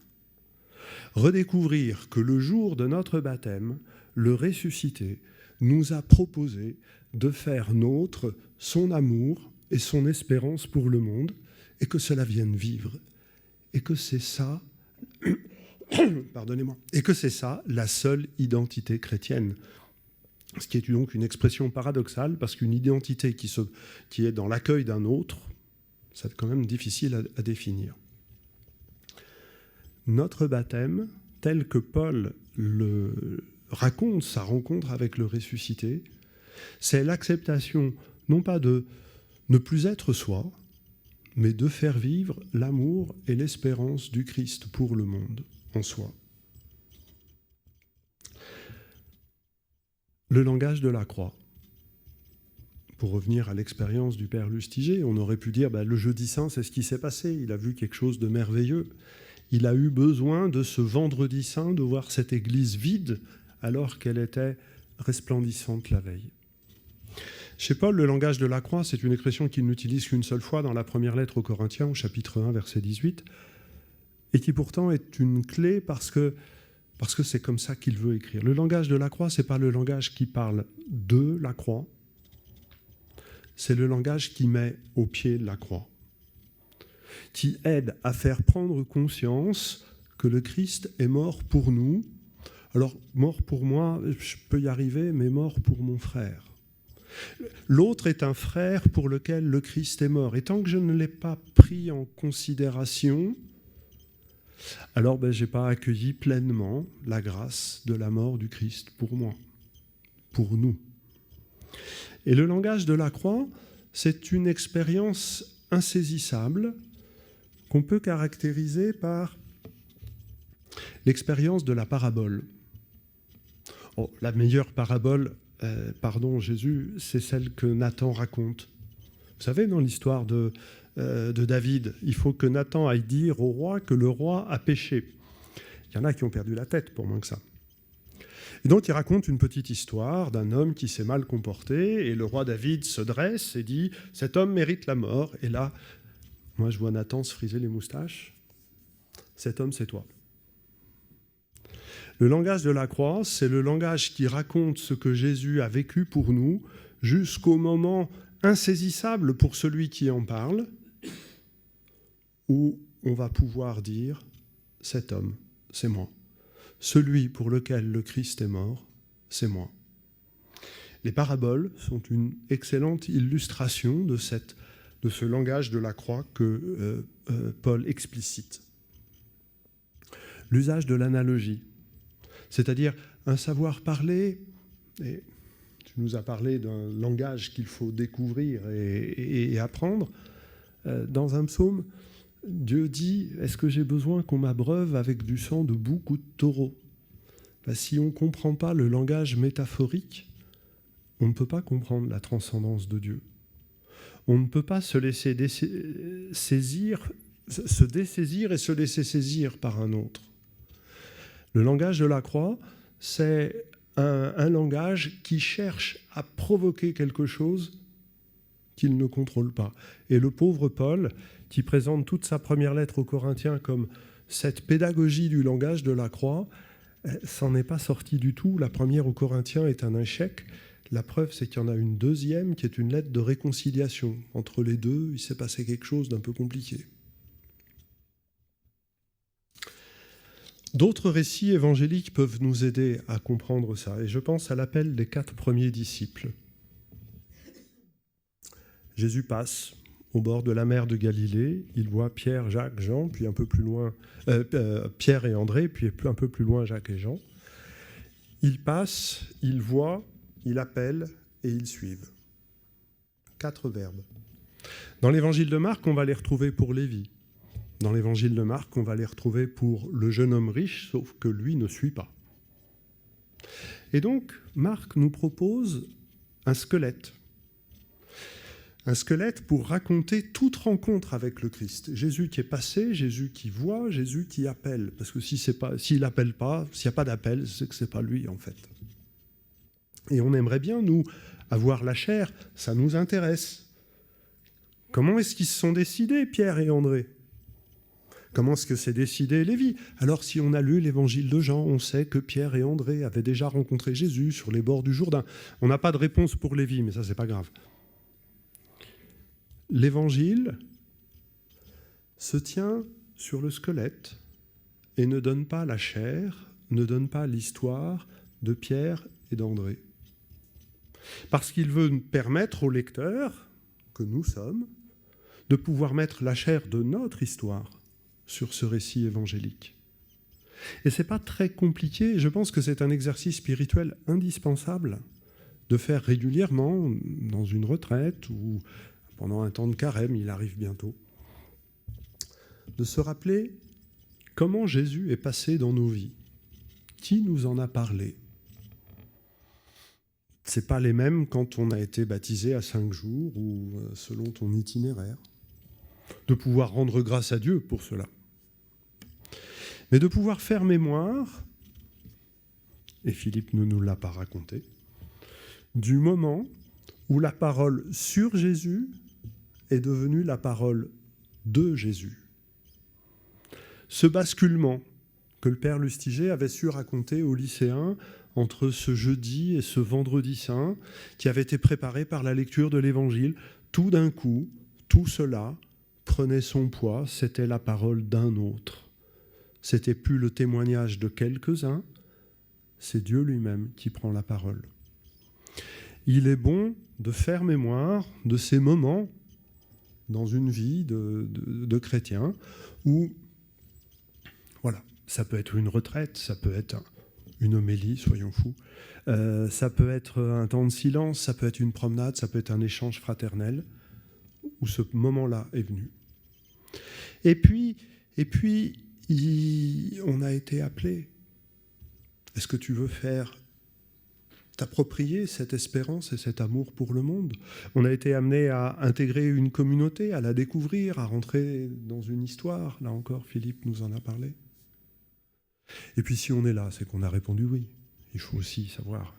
Redécouvrir que le jour de notre baptême, le ressuscité nous a proposé de faire nôtre son amour et son espérance pour le monde, et que cela vienne vivre. Et que c'est ça, pardonnez-moi, et que c'est ça la seule identité chrétienne. Ce qui est donc une expression paradoxale, parce qu'une identité qui est dans l'accueil d'un autre, c'est quand même difficile à définir. Notre baptême, tel que Paul le raconte sa rencontre avec le ressuscité, c'est l'acceptation non pas de ne plus être soi, mais de faire vivre l'amour et l'espérance du Christ pour le monde en soi. Le langage de la croix. Pour revenir à l'expérience du Père Lustiger, on aurait pu dire le jeudi saint, c'est ce qui s'est passé. Il a vu quelque chose de merveilleux. Il a eu besoin de ce vendredi saint, de voir cette église vide alors qu'elle était resplendissante la veille. Chez Paul, le langage de la croix, c'est une expression qu'il n'utilise qu'une seule fois dans la première lettre aux Corinthiens, au chapitre 1, verset 18, et qui pourtant est une clé parce que c'est comme ça qu'il veut écrire. Le langage de la croix, ce n'est pas le langage qui parle de la croix, c'est le langage qui met au pied de la croix, qui aide à faire prendre conscience que le Christ est mort pour nous. Alors, mort pour moi, je peux y arriver, mais mort pour mon frère. L'autre est un frère pour lequel le Christ est mort. Et tant que je ne l'ai pas pris en considération, alors je n'ai pas accueilli pleinement la grâce de la mort du Christ pour moi, pour nous. Et le langage de la croix, c'est une expérience insaisissable qu'on peut caractériser par l'expérience de la parabole. Oh, la meilleure parabole, Jésus, c'est celle que Nathan raconte. Vous savez, dans l'histoire de David, il faut que Nathan aille dire au roi que le roi a péché. Il y en a qui ont perdu la tête pour moins que ça. Et donc il raconte une petite histoire d'un homme qui s'est mal comporté, et le roi David se dresse et dit « Cet homme mérite la mort ». Et là, moi je vois Nathan se friser les moustaches. « Cet homme, c'est toi ». Le langage de la croix, c'est le langage qui raconte ce que Jésus a vécu pour nous jusqu'au moment insaisissable pour celui qui en parle, où on va pouvoir dire « cet homme, c'est moi ». Celui pour lequel le Christ est mort, c'est moi. Les paraboles sont une excellente illustration de ce langage de la croix que Paul explicite. L'usage de l'analogie, c'est-à-dire un savoir parler, et tu nous as parlé d'un langage qu'il faut découvrir et apprendre. Dans un psaume, Dieu dit « Est-ce que j'ai besoin qu'on m'abreuve avec du sang de bouc ou de taureau ?» Si on ne comprend pas le langage métaphorique, on ne peut pas comprendre la transcendance de Dieu. On ne peut pas se laisser dessaisir et se laisser saisir par un autre. Le langage de la croix, c'est un langage qui cherche à provoquer quelque chose qu'il ne contrôle pas. Et le pauvre Paul, qui présente toute sa première lettre aux Corinthiens comme cette pédagogie du langage de la croix, s'en est pas sorti du tout. La première aux Corinthiens est un échec. La preuve, c'est qu'il y en a une deuxième qui est une lettre de réconciliation. Entre les deux, il s'est passé quelque chose d'un peu compliqué. D'autres récits évangéliques peuvent nous aider à comprendre ça. Et je pense à l'appel des 4 premiers disciples. Jésus passe au bord de la mer de Galilée. Il voit Pierre, Jacques, Jean, puis un peu plus loin Pierre et André, puis un peu plus loin Jacques et Jean. Il passe, il voit, il appelle et ils suivent. 4 verbes. Dans l'évangile de Marc, on va les retrouver pour Lévi. Dans l'évangile de Marc, on va les retrouver pour le jeune homme riche, sauf que lui ne suit pas. Et donc, Marc nous propose un squelette. Un squelette pour raconter toute rencontre avec le Christ. Jésus qui est passé, Jésus qui voit, Jésus qui appelle. Parce que s'il n'appelle pas, s'il n'y a pas d'appel, c'est que ce n'est pas lui, en fait. Et on aimerait bien, nous, avoir la chair, ça nous intéresse. Comment est-ce qu'ils se sont décidés, Pierre et André ? Comment est-ce que s'est décidé Lévi ? Alors, si on a lu l'évangile de Jean, on sait que Pierre et André avaient déjà rencontré Jésus sur les bords du Jourdain. On n'a pas de réponse pour Lévi, mais ça, c'est pas grave. L'évangile se tient sur le squelette et ne donne pas la chair, ne donne pas l'histoire de Pierre et d'André. Parce qu'il veut permettre aux lecteurs, que nous sommes, de pouvoir mettre la chair de notre histoire sur ce récit évangélique. Et ce n'est pas très compliqué, je pense que c'est un exercice spirituel indispensable de faire régulièrement dans une retraite ou pendant un temps de carême, il arrive bientôt, de se rappeler comment Jésus est passé dans nos vies. Qui nous en a parlé ? Ce n'est pas les mêmes quand on a été baptisé à 5 jours ou selon ton itinéraire. De pouvoir rendre grâce à Dieu pour cela. Mais de pouvoir faire mémoire, et Philippe ne nous l'a pas raconté, du moment où la parole sur Jésus est devenue la parole de Jésus. Ce basculement que le père Lustiger avait su raconter aux lycéens entre ce jeudi et ce vendredi saint, qui avait été préparé par la lecture de l'Évangile, tout d'un coup, tout cela prenait son poids, c'était la parole d'un autre. C'était plus le témoignage de quelques-uns, c'est Dieu lui-même qui prend la parole. Il est bon de faire mémoire de ces moments dans une vie de chrétien où, voilà, ça peut être une retraite, ça peut être une homélie, soyons fous, ça peut être un temps de silence, ça peut être une promenade, ça peut être un échange fraternel, où ce moment-là est venu. Et puis, on a été appelé. Est-ce que tu veux t'approprier cette espérance et cet amour pour le monde ? On a été amené à intégrer une communauté, à la découvrir, à rentrer dans une histoire. Là encore, Philippe nous en a parlé. Et puis si on est là, c'est qu'on a répondu oui. Il faut aussi savoir.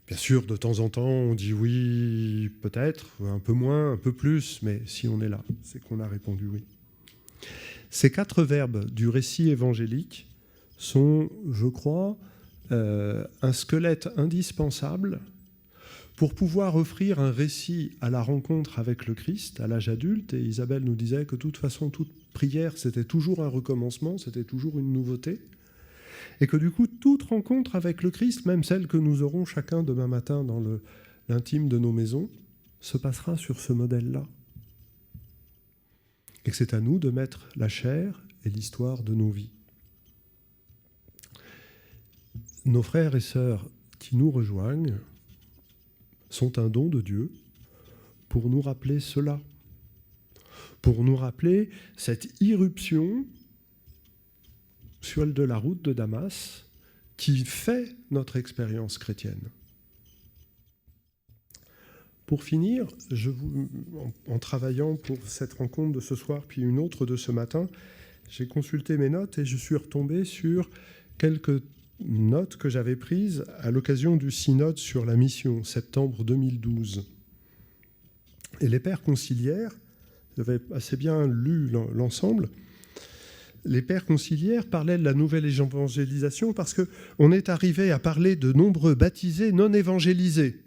Bien sûr, de temps en temps, on dit oui, peut-être, un peu moins, un peu plus, mais si on est là, c'est qu'on a répondu oui. Ces 4 verbes du récit évangélique sont, je crois, un squelette indispensable pour pouvoir offrir un récit à la rencontre avec le Christ à l'âge adulte. Et Isabelle nous disait que de toute façon, toute prière, c'était toujours un recommencement, c'était toujours une nouveauté. Et que du coup, toute rencontre avec le Christ, même celle que nous aurons chacun demain matin dans l'intime de nos maisons, se passera sur ce modèle-là. Et que c'est à nous de mettre la chair et l'histoire de nos vies. Nos frères et sœurs qui nous rejoignent sont un don de Dieu pour nous rappeler cela, pour nous rappeler cette irruption sur de la route de Damas qui fait notre expérience chrétienne. Pour finir, en travaillant pour cette rencontre de ce soir, puis une autre de ce matin, j'ai consulté mes notes et je suis retombé sur quelques notes que j'avais prises à l'occasion du synode sur la mission, septembre 2012. Et les pères conciliaires, j'avais assez bien lu l'ensemble, les pères conciliaires parlaient de la nouvelle évangélisation parce qu'on est arrivé à parler de nombreux baptisés non évangélisés.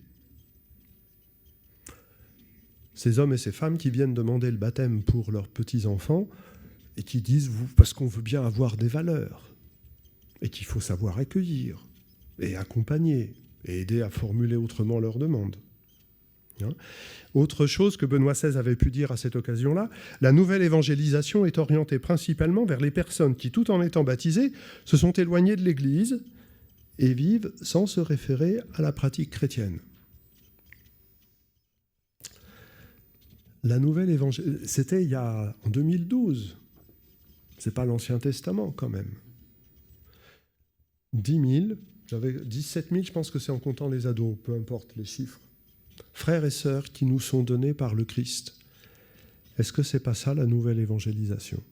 Ces hommes et ces femmes qui viennent demander le baptême pour leurs petits-enfants et qui disent parce qu'on veut bien avoir des valeurs et qu'il faut savoir accueillir et accompagner et aider à formuler autrement leurs demandes. Autre chose que Benoît XVI avait pu dire à cette occasion-là, la nouvelle évangélisation est orientée principalement vers les personnes qui, tout en étant baptisées, se sont éloignées de l'Église et vivent sans se référer à la pratique chrétienne. la nouvelle évangélisation, c'était en 2012. C'est pas l'Ancien Testament quand même. 10 000, j'avais 17 000, je pense que c'est en comptant les ados, peu importe les chiffres. Frères et sœurs qui nous sont donnés par le Christ. Est-ce que c'est pas ça la nouvelle évangélisation ?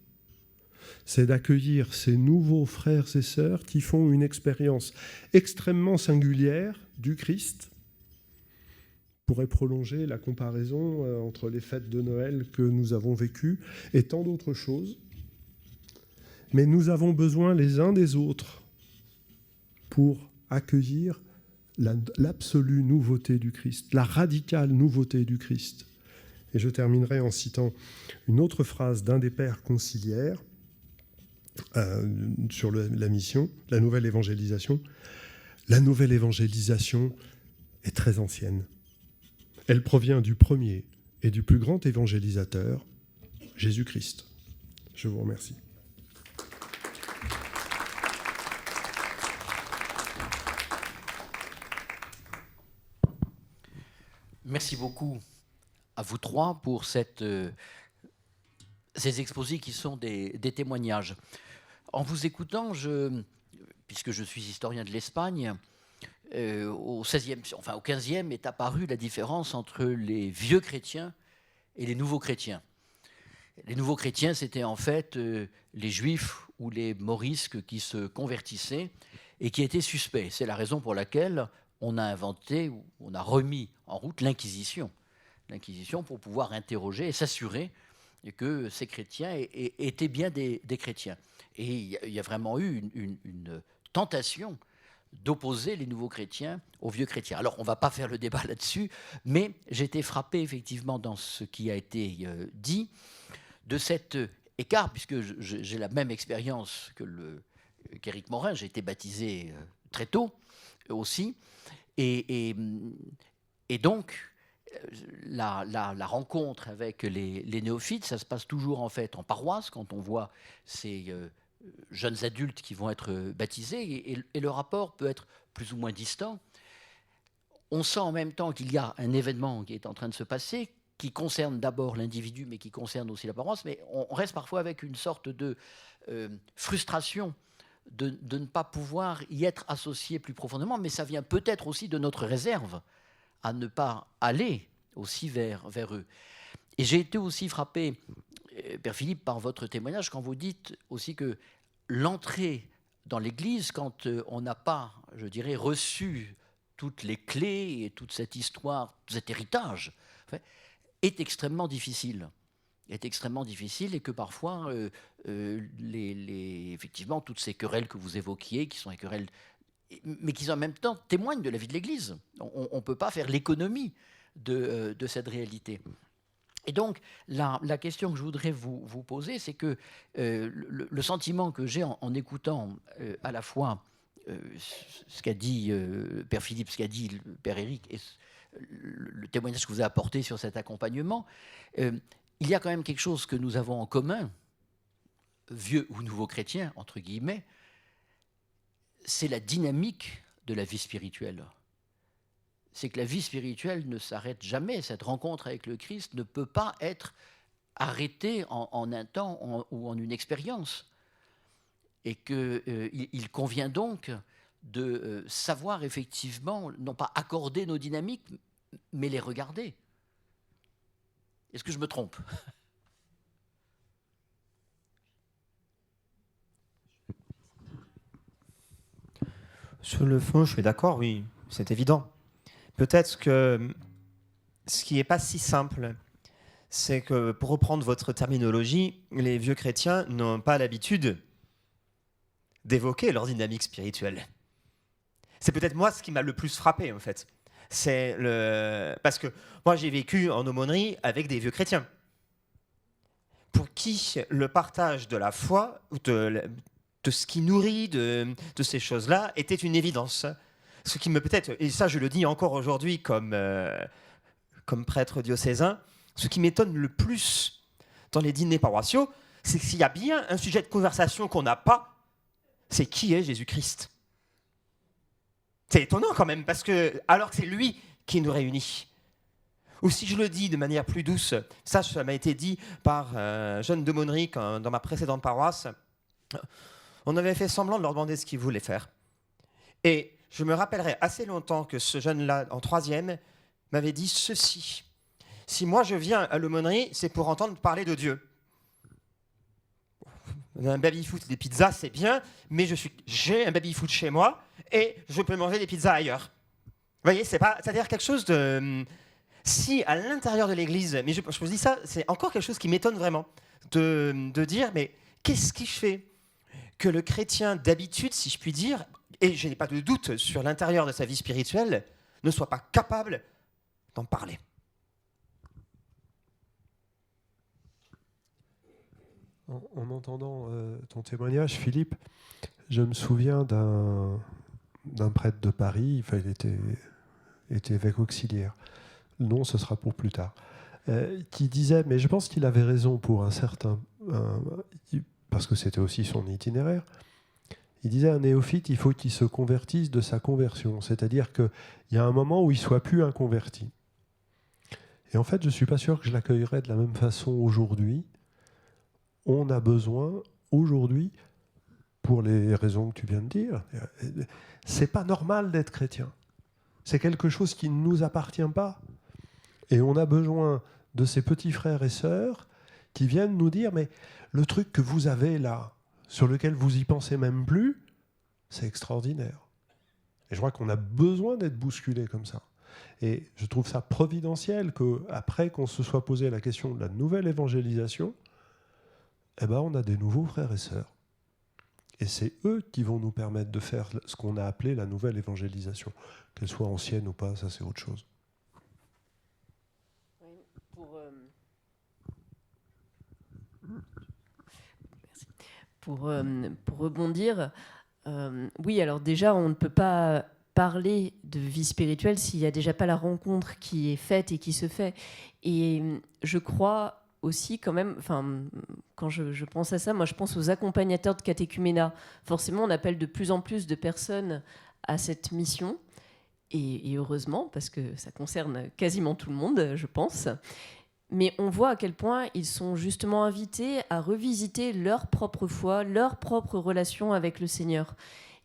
C'est d'accueillir ces nouveaux frères et sœurs qui font une expérience extrêmement singulière du Christ. On pourrait prolonger la comparaison entre les fêtes de Noël que nous avons vécues et tant d'autres choses. Mais nous avons besoin les uns des autres pour accueillir l'absolue nouveauté du Christ, la radicale nouveauté du Christ. Et je terminerai en citant une autre phrase d'un des pères conciliaires sur la mission, la nouvelle évangélisation. La nouvelle évangélisation est très ancienne. Elle provient du premier et du plus grand évangélisateur, Jésus-Christ. Je vous remercie. Merci beaucoup à vous trois pour ces exposés qui sont des témoignages. En vous écoutant, puisque je suis historien de l'Espagne, au XVe est apparue la différence entre les vieux chrétiens et les nouveaux chrétiens. Les nouveaux chrétiens, c'était en fait les juifs ou les morisques qui se convertissaient et qui étaient suspects. C'est la raison pour laquelle on a inventé, ou on a remis en route l'Inquisition. L'Inquisition pour pouvoir interroger et s'assurer que ces chrétiens étaient bien des chrétiens. Et il y a vraiment eu une tentation d'opposer les nouveaux chrétiens aux vieux chrétiens. Alors, on ne va pas faire le débat là-dessus, mais j'ai été frappé effectivement dans ce qui a été dit de cet écart, puisque j'ai la même expérience qu'Éric Morin. J'ai été baptisé très tôt aussi. Et donc, la rencontre avec les néophytes, ça se passe toujours en fait en paroisse, quand on voit ces jeunes adultes qui vont être baptisés, et le rapport peut être plus ou moins distant. On sent en même temps qu'il y a un événement qui est en train de se passer, qui concerne d'abord l'individu, mais qui concerne aussi la paroisse, mais on reste parfois avec une sorte de frustration de ne pas pouvoir y être associé plus profondément, mais ça vient peut-être aussi de notre réserve à ne pas aller aussi vers eux. Et j'ai été aussi frappé, Père Philippe, par votre témoignage, quand vous dites aussi que l'entrée dans l'Église, quand on n'a pas, je dirais, reçu toutes les clés et toute cette histoire, tout cet héritage, est extrêmement difficile. Est extrêmement difficile, et que parfois, effectivement, toutes ces querelles que vous évoquiez, qui sont des querelles, mais qui en même temps témoignent de la vie de l'Église. On ne peut pas faire l'économie de cette réalité. Et donc, la question que je voudrais vous poser, c'est que le sentiment que j'ai en écoutant à la fois ce qu'a dit Père Philippe, ce qu'a dit le Père Éric, et le témoignage que vous avez apporté sur cet accompagnement, il y a quand même quelque chose que nous avons en commun, vieux ou nouveaux chrétiens, entre guillemets, c'est la dynamique de la vie spirituelle. C'est que la vie spirituelle ne s'arrête jamais. Cette rencontre avec le Christ ne peut pas être arrêtée en un temps ou en une expérience. Et qu'il convient donc de savoir effectivement, non pas accorder nos dynamiques, mais les regarder. Est-ce que je me trompe ? Sur le fond, je suis d'accord, oui, c'est évident. Peut-être que ce qui n'est pas si simple, c'est que, pour reprendre votre terminologie, les vieux chrétiens n'ont pas l'habitude d'évoquer leur dynamique spirituelle. C'est peut-être moi ce qui m'a le plus frappé, en fait. Parce que moi, j'ai vécu en aumônerie avec des vieux chrétiens, pour qui le partage de la foi, de ce qui nourrit de ces choses-là, était une évidence. Ce qui me peut-être, et ça je le dis encore aujourd'hui comme prêtre diocésain, ce qui m'étonne le plus dans les dîners paroissiaux, c'est que s'il y a bien un sujet de conversation qu'on n'a pas, c'est qui est Jésus-Christ. C'est étonnant quand même, parce que, alors que c'est lui qui nous réunit. Ou si je le dis de manière plus douce, ça m'a été dit par un jeune d'aumônerie dans ma précédente paroisse, on avait fait semblant de leur demander ce qu'ils voulaient faire. Et je me rappellerai assez longtemps que ce jeune-là, en 3e, m'avait dit ceci. Si moi je viens à l'aumônerie, c'est pour entendre parler de Dieu. Un baby-foot, des pizzas, c'est bien, mais j'ai un baby-foot chez moi et je peux manger des pizzas ailleurs. Vous voyez, c'est-à-dire quelque chose de... Si à l'intérieur de l'Église, mais je vous dis ça, c'est encore quelque chose qui m'étonne vraiment, de dire, mais qu'est-ce qui fait que le chrétien d'habitude, si je puis dire, et je n'ai pas de doute sur l'intérieur de sa vie spirituelle, ne soit pas capable d'en parler. En entendant ton témoignage, Philippe, je me souviens d'un prêtre de Paris, enfin, il était évêque auxiliaire, non, ce sera pour plus tard, qui disait, mais je pense qu'il avait raison pour un certain... parce que c'était aussi son itinéraire, il disait à un néophyte, il faut qu'il se convertisse de sa conversion, c'est-à-dire qu'il y a un moment où il ne soit plus un converti. Et en fait, je ne suis pas sûr que je l'accueillerais de la même façon aujourd'hui. On a besoin, aujourd'hui, pour les raisons que tu viens de dire, c'est pas normal d'être chrétien. C'est quelque chose qui ne nous appartient pas. Et on a besoin de ces petits frères et sœurs qui viennent nous dire, mais le truc que vous avez là, sur lequel vous y pensez même plus, c'est extraordinaire. Et je crois qu'on a besoin d'être bousculé comme ça. Et je trouve ça providentiel qu'après qu'on se soit posé la question de la nouvelle évangélisation, eh ben, on a des nouveaux frères et sœurs. Et c'est eux qui vont nous permettre de faire ce qu'on a appelé la nouvelle évangélisation. Qu'elle soit ancienne ou pas, ça c'est autre chose. Pour rebondir, oui, alors déjà, on ne peut pas parler de vie spirituelle s'il n'y a déjà pas la rencontre qui est faite et qui se fait. Et je crois aussi quand même, quand je pense à ça, moi je pense aux accompagnateurs de catéchuménat. Forcément, on appelle de plus en plus de personnes à cette mission, et heureusement, parce que ça concerne quasiment tout le monde, je pense. Mais on voit à quel point ils sont justement invités à revisiter leur propre foi, leur propre relation avec le Seigneur.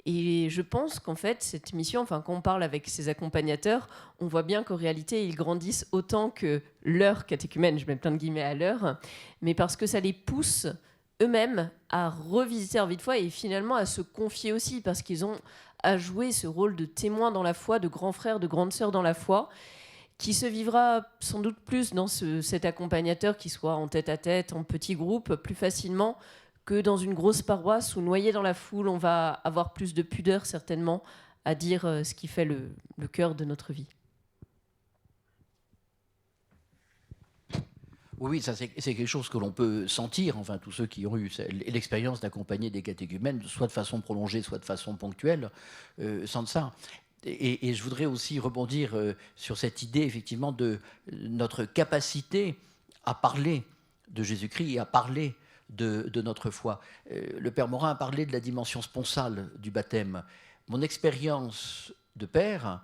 Et je pense qu'en fait, cette mission, quand on parle avec ces accompagnateurs, on voit bien qu'en réalité, ils grandissent autant que leur catéchumène, je mets plein de guillemets à leur, mais parce que ça les pousse eux-mêmes à revisiter leur vie de foi et finalement à se confier aussi, parce qu'ils ont à jouer ce rôle de témoin dans la foi, de grand frère, de grande sœur dans la foi, qui se vivra sans doute plus dans cet accompagnateur qui soit en tête-à-tête, en petit groupe, plus facilement que dans une grosse paroisse où, noyé dans la foule, on va avoir plus de pudeur certainement à dire ce qui fait le cœur de notre vie. Oui, ça c'est quelque chose que l'on peut sentir, enfin tous ceux qui ont eu l'expérience d'accompagner des catéchumènes, soit de façon prolongée, soit de façon ponctuelle, sentent ça. Et je voudrais aussi rebondir sur cette idée effectivement de notre capacité à parler de Jésus-Christ et à parler de notre foi. Le Père Morin a parlé de la dimension sponsale du baptême. Mon expérience de père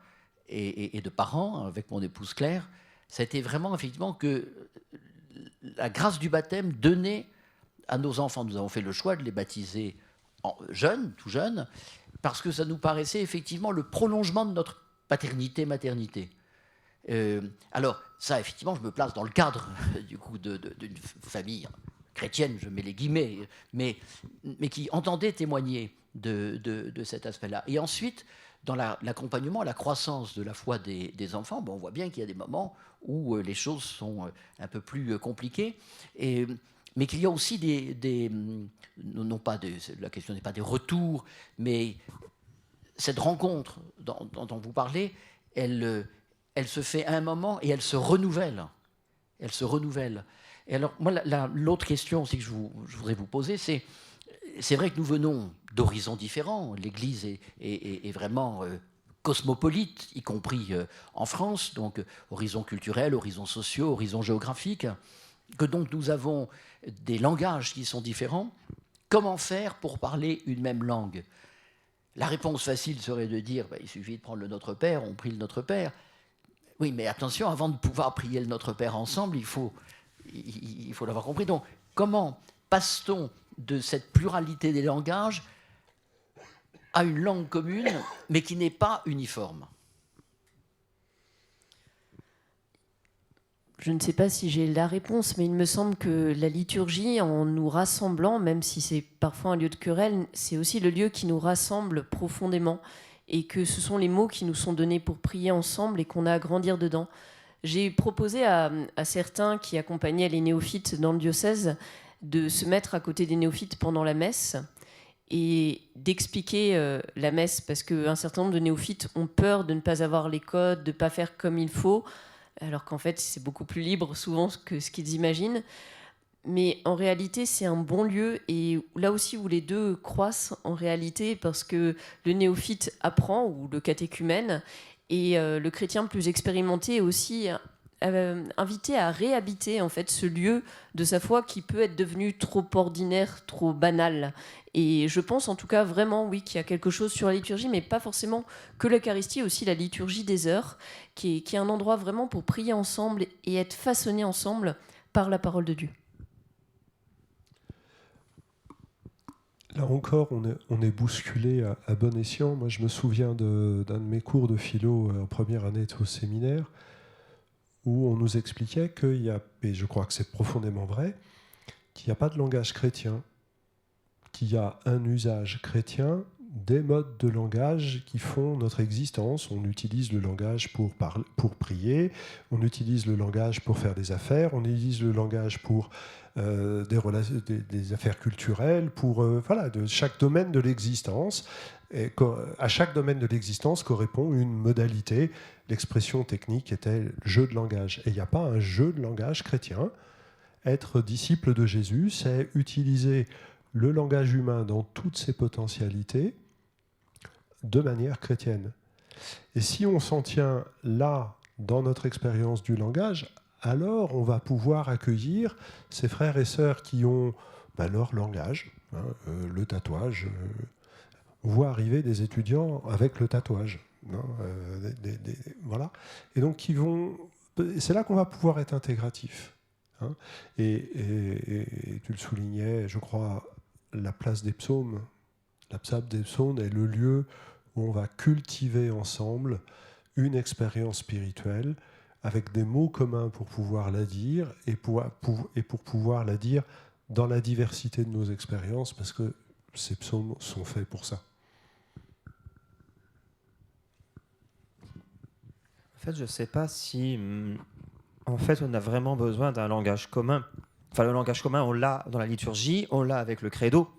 et de parent avec mon épouse Claire, ça a été vraiment effectivement que la grâce du baptême donnée à nos enfants. Nous avons fait le choix de les baptiser tout jeunes, parce que ça nous paraissait effectivement le prolongement de notre paternité-maternité. Alors ça, effectivement, je me place dans le cadre du coup d'une famille chrétienne, je mets les guillemets, mais qui entendait témoigner de cet aspect-là. Et ensuite, dans l'accompagnement, la croissance de la foi des enfants, on voit bien qu'il y a des moments où les choses sont un peu plus compliquées, mais qu'il y a aussi la question n'est pas des retours, mais cette rencontre dont vous parlez, elle se fait à un moment et elle se renouvelle. Elle se renouvelle. Et alors, moi, l'autre question aussi que je voudrais vous poser, c'est vrai que nous venons d'horizons différents. L'Église est vraiment cosmopolite, y compris en France, donc horizons culturels, horizons sociaux, horizons géographiques, que donc nous avons des langages qui sont différents. Comment faire pour parler une même langue ? La réponse facile serait de dire il suffit de prendre le Notre Père, on prie le Notre Père. Oui, mais attention, avant de pouvoir prier le Notre Père ensemble, il faut l'avoir compris. Donc, comment passe-t-on de cette pluralité des langages à une langue commune, mais qui n'est pas uniforme? Je ne sais pas si j'ai la réponse, mais il me semble que la liturgie, en nous rassemblant, même si c'est parfois un lieu de querelle, c'est aussi le lieu qui nous rassemble profondément, et que ce sont les mots qui nous sont donnés pour prier ensemble et qu'on a à grandir dedans. J'ai proposé à certains qui accompagnaient les néophytes dans le diocèse de se mettre à côté des néophytes pendant la messe et d'expliquer la messe, parce qu'un certain nombre de néophytes ont peur de ne pas avoir les codes, de ne pas faire comme il faut, alors qu'en fait c'est beaucoup plus libre souvent que ce qu'ils imaginent. Mais en réalité c'est un bon lieu, et là aussi où les deux croissent en réalité, parce que le néophyte apprend, ou le catéchumène, et le chrétien plus expérimenté est aussi invité à réhabiter en fait ce lieu de sa foi qui peut être devenu trop ordinaire, trop banal. Et je pense en tout cas vraiment, oui, qu'il y a quelque chose sur la liturgie, mais pas forcément que l'Eucharistie, aussi la liturgie des heures, qui est un endroit vraiment pour prier ensemble et être façonné ensemble par la parole de Dieu. Là encore, on est bousculé à bon escient. Moi, je me souviens d'un de mes cours de philo en première année au séminaire, où on nous expliquait qu'il y a, et je crois que c'est profondément vrai, qu'il n'y a pas de langage chrétien, qu'il y a un usage chrétien des modes de langage qui font notre existence. On utilise le langage pour prier, on utilise le langage pour faire des affaires, on utilise le langage pour des affaires culturelles, pour de chaque domaine de l'existence. Et à chaque domaine de l'existence correspond une modalité. L'expression technique était le jeu de langage. Et il n'y a pas un jeu de langage chrétien. Être disciple de Jésus, c'est utiliser le langage humain dans toutes ses potentialités de manière chrétienne. Et si on s'en tient là, dans notre expérience du langage, alors on va pouvoir accueillir ces frères et sœurs qui ont leur langage, le tatouage. On voit arriver des étudiants avec le tatouage. Voilà. Et donc, c'est là qu'on va pouvoir être intégratif. Et tu le soulignais, je crois, la place des psaumes, la psaume des psaumes est le lieu où on va cultiver ensemble une expérience spirituelle avec des mots communs pour pouvoir la dire et pour pouvoir la dire dans la diversité de nos expériences, parce que ces psaumes sont faits pour ça. En fait, je ne sais pas si on a vraiment besoin d'un langage commun. Enfin, le langage commun, on l'a dans la liturgie, on l'a avec le credo,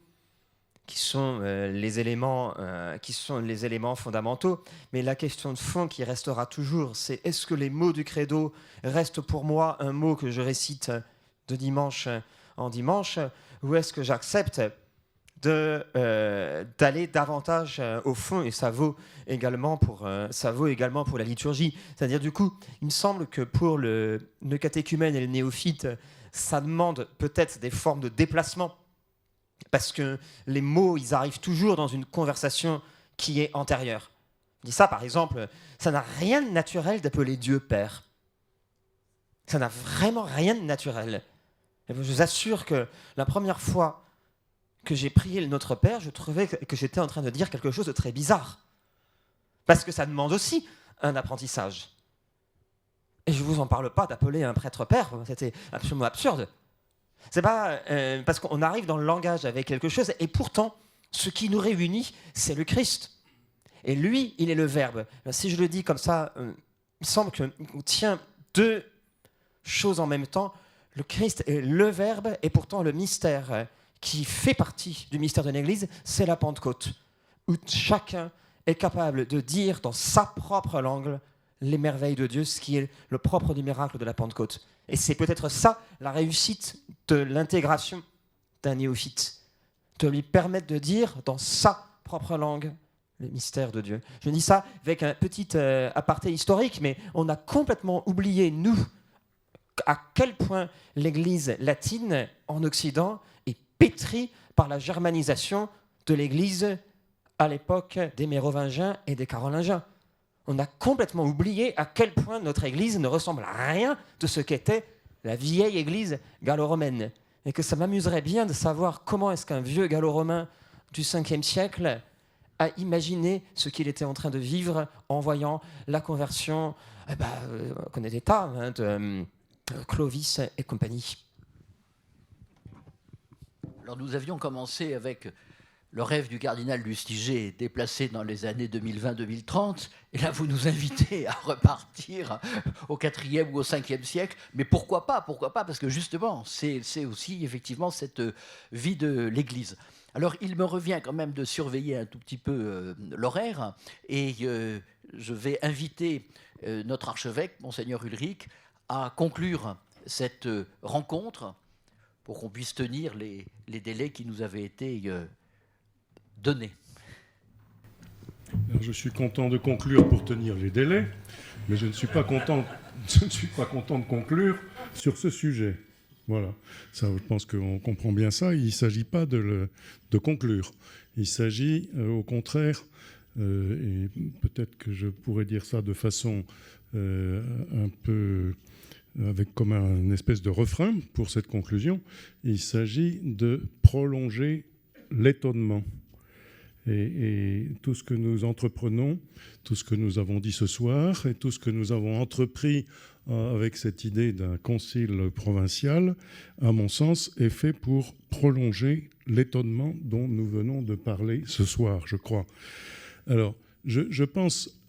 qui sont les éléments fondamentaux. Mais la question de fond qui restera toujours, c'est est-ce que les mots du credo restent pour moi un mot que je récite de dimanche en dimanche, ou est-ce que j'accepte d'aller davantage au fond, et ça vaut également pour la liturgie. C'est-à-dire, du coup, il me semble que pour le catéchumène et le néophyte, ça demande peut-être des formes de déplacement, parce que les mots, ils arrivent toujours dans une conversation qui est antérieure. Je dis ça, par exemple, ça n'a rien de naturel d'appeler Dieu Père. Ça n'a vraiment rien de naturel. Et je vous assure que la première fois que j'ai prié le Notre Père, je trouvais que j'étais en train de dire quelque chose de très bizarre. Parce que ça demande aussi un apprentissage. Et je ne vous en parle pas d'appeler un prêtre Père, c'était absolument absurde. C'est pas parce qu'on arrive dans le langage avec quelque chose, et pourtant, ce qui nous réunit, c'est le Christ. Et lui, il est le Verbe. Si je le dis comme ça, il semble qu'on tient deux choses en même temps. Le Christ est le Verbe, et pourtant le mystère qui fait partie du mystère de l'Église, c'est la Pentecôte, où chacun est capable de dire dans sa propre langue les merveilles de Dieu, ce qui est le propre du miracle de la Pentecôte. Et c'est peut-être ça, la réussite de l'intégration d'un néophyte, de lui permettre de dire dans sa propre langue le mystère de Dieu. Je dis ça avec un petit aparté historique, mais on a complètement oublié, nous, à quel point l'Église latine en Occident est pétrie par la germanisation de l'Église à l'époque des Mérovingiens et des Carolingiens. on a complètement oublié à quel point notre Église ne ressemble à rien de ce qu'était la vieille Église gallo-romaine. Et que ça m'amuserait bien de savoir comment est-ce qu'un vieux gallo-romain du 5e siècle a imaginé ce qu'il était en train de vivre en voyant la conversion, on connaît des tas, hein, de Clovis et compagnie. Alors nous avions commencé avec le rêve du cardinal Lustiger déplacé dans les années 2020-2030, et là vous nous invitez à repartir au 4e ou au 5e siècle, mais pourquoi pas, parce que justement c'est aussi effectivement cette vie de l'Église. Alors il me revient quand même de surveiller un tout petit peu l'horaire, et je vais inviter notre archevêque, Monseigneur Ulrich, à conclure cette rencontre pour qu'on puisse tenir les délais qui nous avaient été donnés. Alors, je suis content de conclure pour tenir les délais, mais je ne suis pas content de conclure sur ce sujet. Voilà, ça, je pense qu'on comprend bien ça. Il ne s'agit pas de conclure. Il s'agit au contraire, et peut-être que je pourrais dire ça de façon un peu avec comme un espèce de refrain pour cette conclusion, il s'agit de prolonger l'étonnement. Et tout ce que nous entreprenons, tout ce que nous avons dit ce soir et tout ce que nous avons entrepris avec cette idée d'un concile provincial, à mon sens, est fait pour prolonger l'étonnement dont nous venons de parler ce soir, je crois. Alors, je pense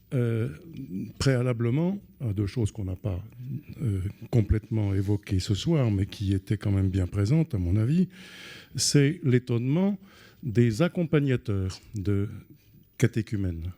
préalablement à deux choses qu'on n'a pas complètement évoquées ce soir, mais qui étaient quand même bien présentes, à mon avis. C'est l'étonnement des accompagnateurs de catéchumènes.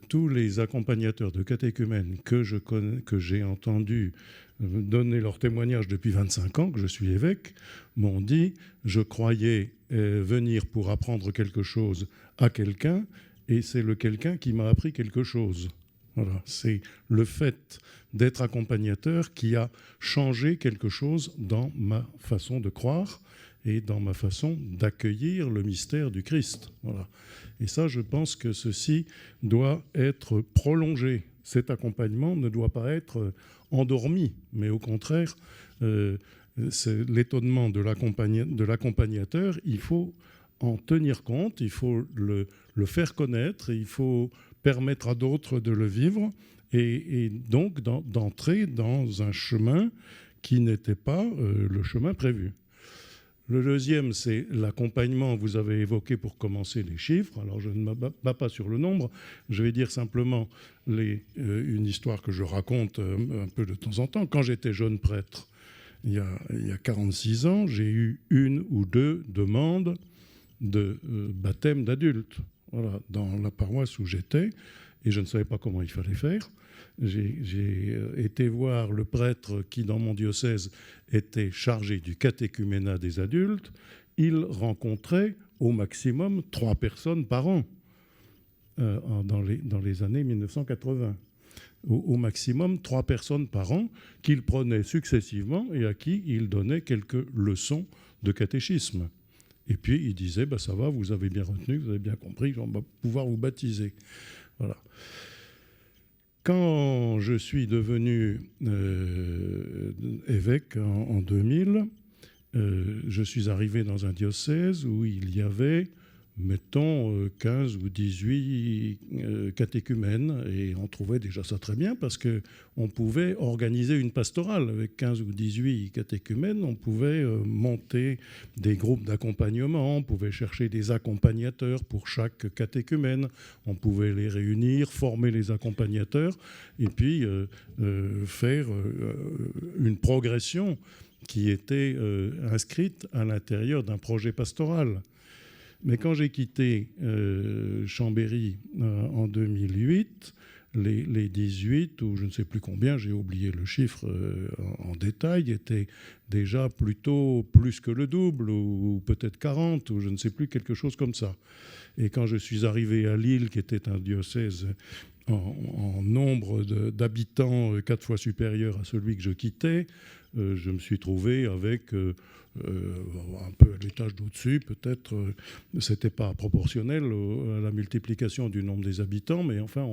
Tous les accompagnateurs de catéchumènes que je connais, que j'ai entendu donner leur témoignage depuis 25 ans, que je suis évêque, m'ont dit « je croyais venir pour apprendre quelque chose à quelqu'un, et c'est le quelqu'un qui m'a appris quelque chose ». Voilà, c'est le fait d'être accompagnateur qui a changé quelque chose dans ma façon de croire et dans ma façon d'accueillir le mystère du Christ. Voilà. Et ça, je pense que ceci doit être prolongé. Cet accompagnement ne doit pas être endormi, mais au contraire, c'est l'étonnement de l'accompagnateur, il faut en tenir compte, il faut le faire connaître, il faut permettre à d'autres de le vivre, et donc d'entrer dans un chemin qui n'était pas le chemin prévu. Le deuxième, c'est l'accompagnement. Vous avez évoqué pour commencer les chiffres. Alors, je ne m'abats pas sur le nombre. Je vais dire simplement une histoire que je raconte un peu de temps en temps. Quand j'étais jeune prêtre, il y a 46 ans, j'ai eu une ou deux demandes de baptême d'adultes. Voilà, dans la paroisse où j'étais, et je ne savais pas comment il fallait faire. J'ai été voir le prêtre qui, dans mon diocèse, était chargé du catéchuménat des adultes. Il rencontrait au maximum 3 personnes par an dans les années 1980. Au maximum 3 personnes par an qu'il prenait successivement et à qui il donnait quelques leçons de catéchisme. Et puis il disait, ça va, vous avez bien retenu, vous avez bien compris, on va pouvoir vous baptiser. Voilà. Quand je suis devenu évêque en 2000, je suis arrivé dans un diocèse où il y avait, mettons, 15 ou 18 catéchumènes, et on trouvait déjà ça très bien parce qu'on pouvait organiser une pastorale avec 15 ou 18 catéchumènes, on pouvait monter des groupes d'accompagnement, on pouvait chercher des accompagnateurs pour chaque catéchumène, on pouvait les réunir, former les accompagnateurs, et puis faire une progression qui était inscrite à l'intérieur d'un projet pastoral. Mais quand j'ai quitté Chambéry en 2008, les 18, ou je ne sais plus combien, j'ai oublié le chiffre en détail, étaient déjà plutôt plus que le double, ou peut-être 40, ou je ne sais plus, quelque chose comme ça. Et quand je suis arrivé à Lille, qui était un diocèse en nombre d'habitants 4 fois supérieur à celui que je quittais, je me suis trouvé avec un peu à l'étage d'au-dessus, peut-être, c'était pas proportionnel à la multiplication du nombre des habitants, mais enfin,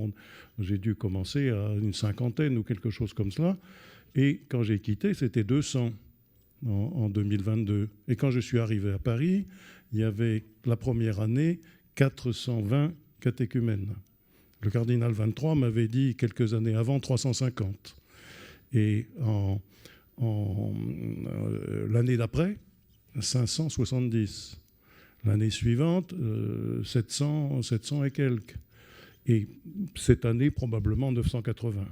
j'ai dû commencer à une 50aine ou quelque chose comme cela. Et quand j'ai quitté, c'était 200 en 2022. Et quand je suis arrivé à Paris, il y avait la première année 420 catéchumènes. Le cardinal 23 m'avait dit quelques années avant 350. Et l'année d'après, 570. L'année suivante, 700 et quelques. Et cette année, probablement 980.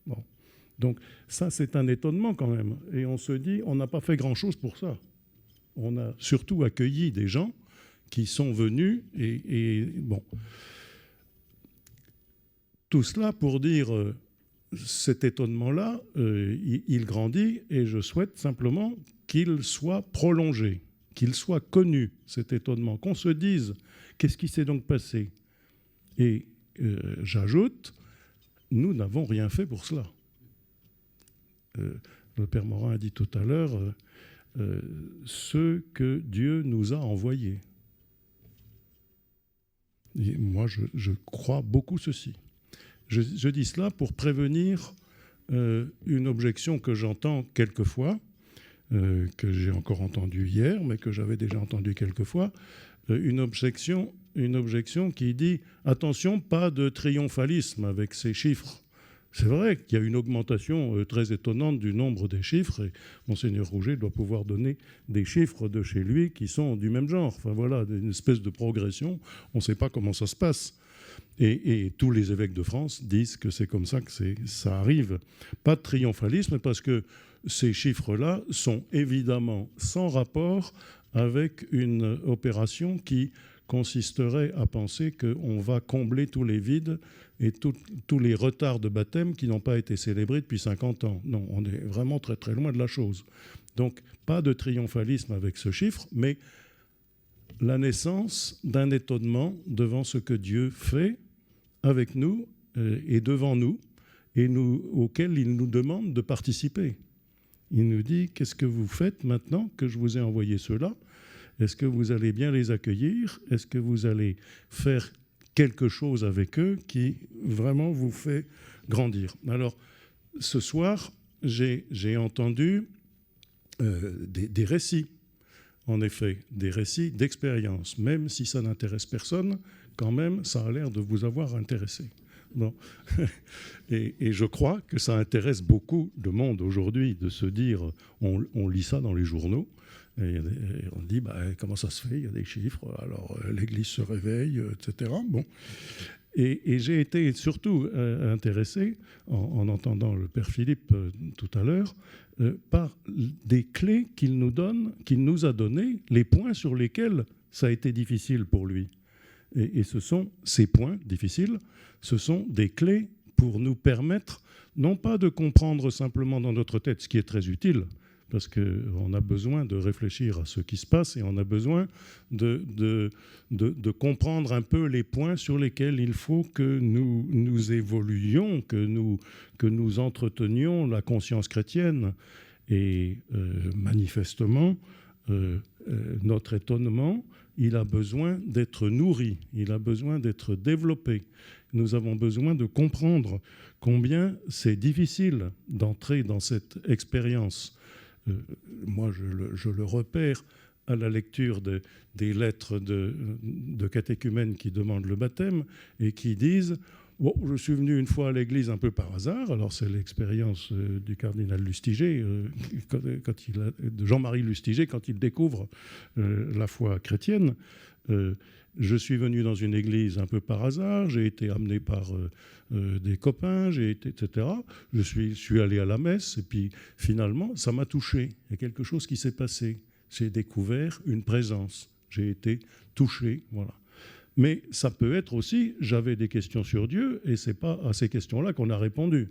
Bon. Donc ça, c'est un étonnement quand même. Et on se dit, on n'a pas fait grand-chose pour ça. On a surtout accueilli des gens qui sont venus et bon. Tout cela pour dire, cet étonnement-là, il grandit et je souhaite simplement qu'il soit prolongé, qu'il soit connu, cet étonnement, qu'on se dise, qu'est-ce qui s'est donc passé ? Et j'ajoute, nous n'avons rien fait pour cela. Le Père Morin a dit tout à l'heure, ce que Dieu nous a envoyés. Et moi, je crois beaucoup ceci. Je dis cela pour prévenir une objection que j'entends quelquefois, que j'ai encore entendue hier, mais que j'avais déjà entendue quelquefois, une objection qui dit « Attention, pas de triomphalisme avec ces chiffres ». C'est vrai qu'il y a une augmentation très étonnante du nombre des chiffres, et Monseigneur Rouget doit pouvoir donner des chiffres de chez lui qui sont du même genre. Enfin voilà, une espèce de progression, on ne sait pas comment ça se passe. Et tous les évêques de France disent que c'est comme ça que ça arrive. Pas de triomphalisme, parce que ces chiffres-là sont évidemment sans rapport avec une opération qui consisterait à penser qu'on va combler tous les vides et tous les retards de baptême qui n'ont pas été célébrés depuis 50 ans. Non, on est vraiment très très loin de la chose. Donc, pas de triomphalisme avec ce chiffre, mais la naissance d'un étonnement devant ce que Dieu fait avec nous et devant nous, et auquel il nous demande de participer. Il nous dit, qu'est-ce que vous faites maintenant que je vous ai envoyé ceux-là ? Est-ce que vous allez bien les accueillir ? Est-ce que vous allez faire quelque chose avec eux qui vraiment vous fait grandir ? Alors, ce soir, j'ai entendu des récits, en effet, des récits d'expérience. Même si ça n'intéresse personne, quand même, ça a l'air de vous avoir intéressé. Bon. Et je crois que ça intéresse beaucoup de monde aujourd'hui de se dire, on lit ça dans les journaux, et on dit, comment ça se fait ? Il y a des chiffres, alors l'Église se réveille, etc. Bon. Et j'ai été surtout intéressé, en entendant le Père Philippe tout à l'heure, par des clés qu'il nous a données, les points sur lesquels ça a été difficile pour lui. Et ce sont ces points difficiles, ce sont des clés pour nous permettre, non pas de comprendre simplement dans notre tête, ce qui est très utile, parce qu'on a besoin de réfléchir à ce qui se passe et on a besoin de comprendre un peu les points sur lesquels il faut que nous évoluions, que nous entretenions la conscience chrétienne. Et manifestement, notre étonnement, il a besoin d'être nourri, il a besoin d'être développé. Nous avons besoin de comprendre combien c'est difficile d'entrer dans cette expérience. Moi, je le repère à la lecture des lettres de catéchumènes qui demandent le baptême et qui disent « Bon, je suis venu une fois à l'église un peu par hasard ». Alors, c'est l'expérience du cardinal Lustiger, de Jean-Marie Lustiger, quand il découvre la foi chrétienne. Je suis venu dans une église un peu par hasard, j'ai été amené par des copains, etc. Je suis allé à la messe et puis finalement, ça m'a touché. Il y a quelque chose qui s'est passé. J'ai découvert une présence. J'ai été touché, voilà. Mais ça peut être aussi, j'avais des questions sur Dieu et c'est pas à ces questions-là qu'on a répondu.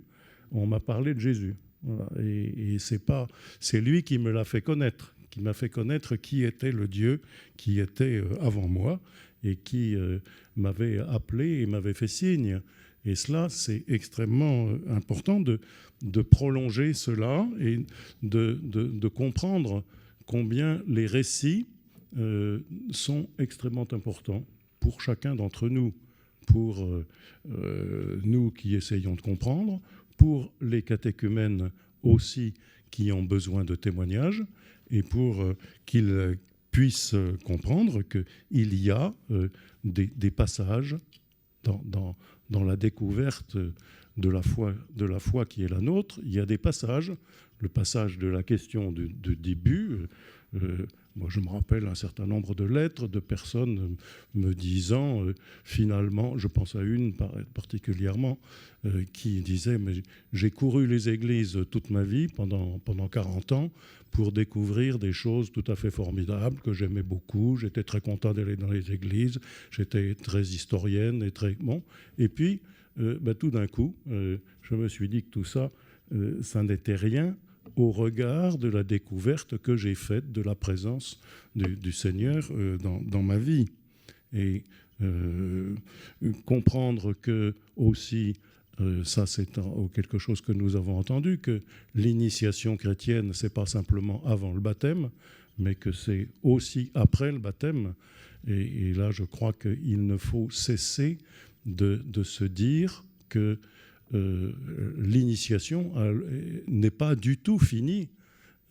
On m'a parlé de Jésus. Voilà. Et c'est lui qui me l'a fait connaître, qui m'a fait connaître qui était le Dieu qui était avant moi et qui m'avait appelé et m'avait fait signe. Et cela, c'est extrêmement important de prolonger cela et de comprendre combien les récits sont extrêmement importants pour chacun d'entre nous, pour nous qui essayons de comprendre, pour les catéchumènes aussi qui ont besoin de témoignages, et pour qu'ils puissent comprendre qu'il y a des passages dans la découverte de la foi qui est la nôtre. Il y a des passages, le passage de la question de début. Moi, je me rappelle un certain nombre de lettres de personnes me disant, finalement, je pense à une particulièrement, qui disait « Mais j'ai couru les églises toute ma vie, pendant 40 ans, pour découvrir des choses tout à fait formidables que j'aimais beaucoup. J'étais très content d'aller dans les églises, j'étais très historienne et très... Bon. Et puis, tout d'un coup, je me suis dit que tout ça, ça n'était rien au regard de la découverte que j'ai faite de la présence du Seigneur dans ma vie. Et comprendre que aussi, ça c'est quelque chose que nous avons entendu, que l'initiation chrétienne, c'est pas simplement avant le baptême, mais que c'est aussi après le baptême. Et là, je crois qu'il ne faut cesser de se dire que l'initiation n'est pas du tout finie.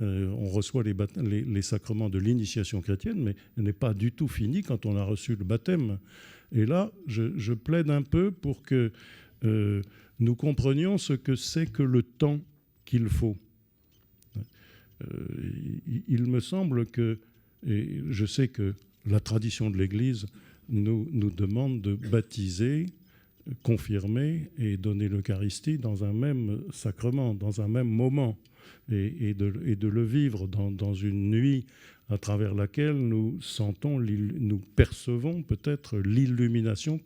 On reçoit les sacrements de l'initiation chrétienne, mais elle n'est pas du tout finie quand on a reçu le baptême. Et là, je plaide un peu pour que nous comprenions ce que c'est que le temps qu'il faut. Il me semble que, et je sais que la tradition de l'Église nous demande de baptiser, confirmer et donner l'Eucharistie dans un même sacrement, dans un même moment, et de le vivre dans une nuit à travers laquelle nous percevons peut-être l'illumination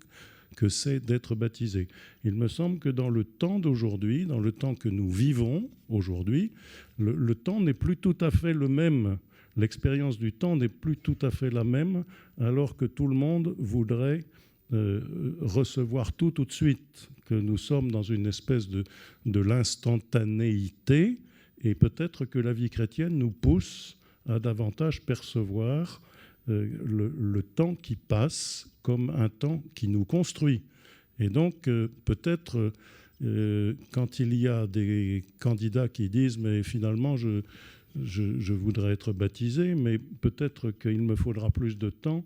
que c'est d'être baptisé. Il me semble que dans le temps d'aujourd'hui, dans le temps que nous vivons aujourd'hui, le temps n'est plus tout à fait le même. L'expérience du temps n'est plus tout à fait la même, alors que tout le monde voudrait recevoir tout de suite, que nous sommes dans une espèce de l'instantanéité, et peut-être que la vie chrétienne nous pousse à davantage percevoir le temps qui passe comme un temps qui nous construit. Et donc, peut-être, quand il y a des candidats qui disent « mais finalement, je voudrais être baptisé, mais peut-être qu'il me faudra plus de temps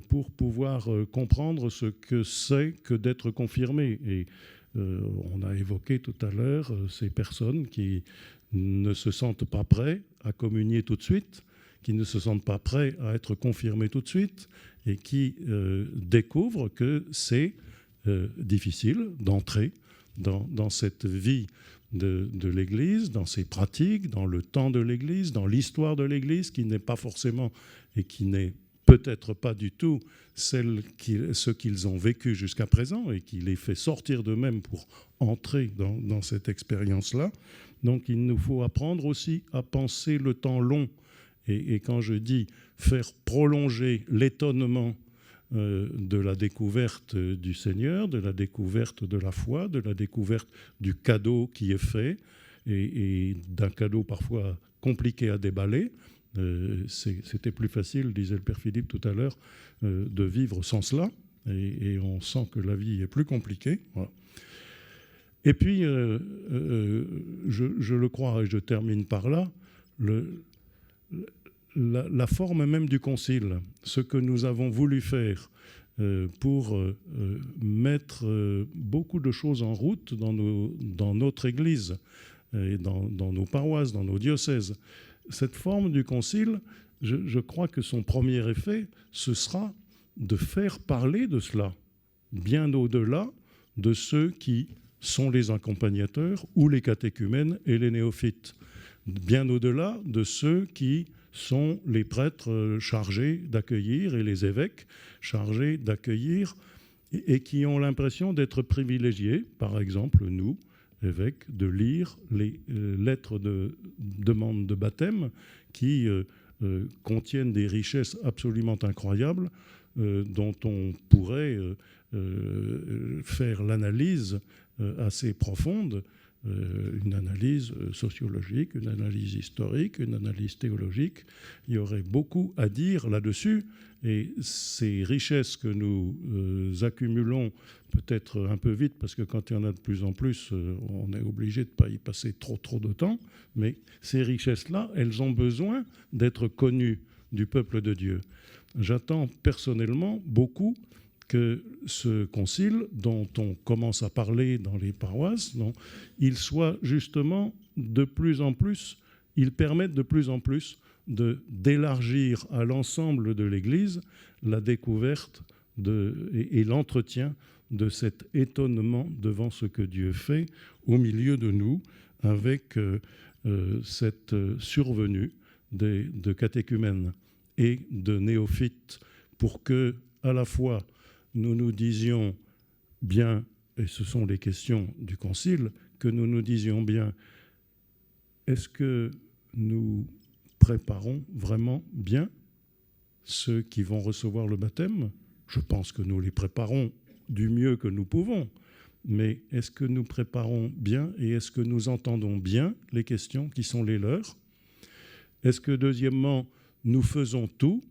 pour pouvoir comprendre ce que c'est que d'être confirmé ». Et on a évoqué tout à l'heure ces personnes qui ne se sentent pas prêts à communier tout de suite, qui ne se sentent pas prêts à être confirmés tout de suite, et qui découvrent que c'est difficile d'entrer dans cette vie de l'Église, dans ses pratiques, dans le temps de l'Église, dans l'histoire de l'Église, qui n'est pas forcément et qui n'est peut-être pas du tout ce qu'ils ont vécu jusqu'à présent et qui les fait sortir d'eux-mêmes pour entrer dans cette expérience-là. Donc il nous faut apprendre aussi à penser le temps long. Et quand je dis faire prolonger l'étonnement de la découverte du Seigneur, de la découverte de la foi, de la découverte du cadeau qui est fait, et d'un cadeau parfois compliqué à déballer, c'était plus facile, disait le Père Philippe tout à l'heure, de vivre sans cela, et on sent que la vie est plus compliquée. Voilà. Et puis, je le crois, et je termine par là, la forme même du concile, ce que nous avons voulu faire pour mettre beaucoup de choses en route dans notre Église, et dans nos paroisses, dans nos diocèses. Cette forme du concile, je crois que son premier effet, ce sera de faire parler de cela, bien au-delà de ceux qui sont les accompagnateurs ou les catéchumènes et les néophytes, bien au-delà de ceux qui sont les prêtres chargés d'accueillir et les évêques chargés d'accueillir et qui ont l'impression d'être privilégiés, par exemple nous, évêques de lire les lettres de demande de baptême qui contiennent des richesses absolument incroyables dont on pourrait faire l'analyse assez profonde, une analyse sociologique, une analyse historique, une analyse théologique. Il y aurait beaucoup à dire là-dessus. Et ces richesses que nous accumulons peut-être un peu vite, parce que quand il y en a de plus en plus, on est obligé de ne pas y passer trop de temps, mais ces richesses-là, elles ont besoin d'être connues du peuple de Dieu. J'attends personnellement beaucoup que ce concile, dont on commence à parler dans les paroisses, il soit justement de plus en plus, il permette de plus en plus d'élargir à l'ensemble de l'Église la découverte et l'entretien de cet étonnement devant ce que Dieu fait au milieu de nous, avec cette survenue de catéchumènes et de néophytes, pour que, à la fois, nous nous disions bien, et ce sont les questions du Concile, que nous nous disions bien, est-ce que nous préparons vraiment bien ceux qui vont recevoir le baptême? Je pense que nous les préparons du mieux que nous pouvons, mais est-ce que nous préparons bien et est-ce que nous entendons bien les questions qui sont les leurs? Est-ce que, deuxièmement, nous faisons tout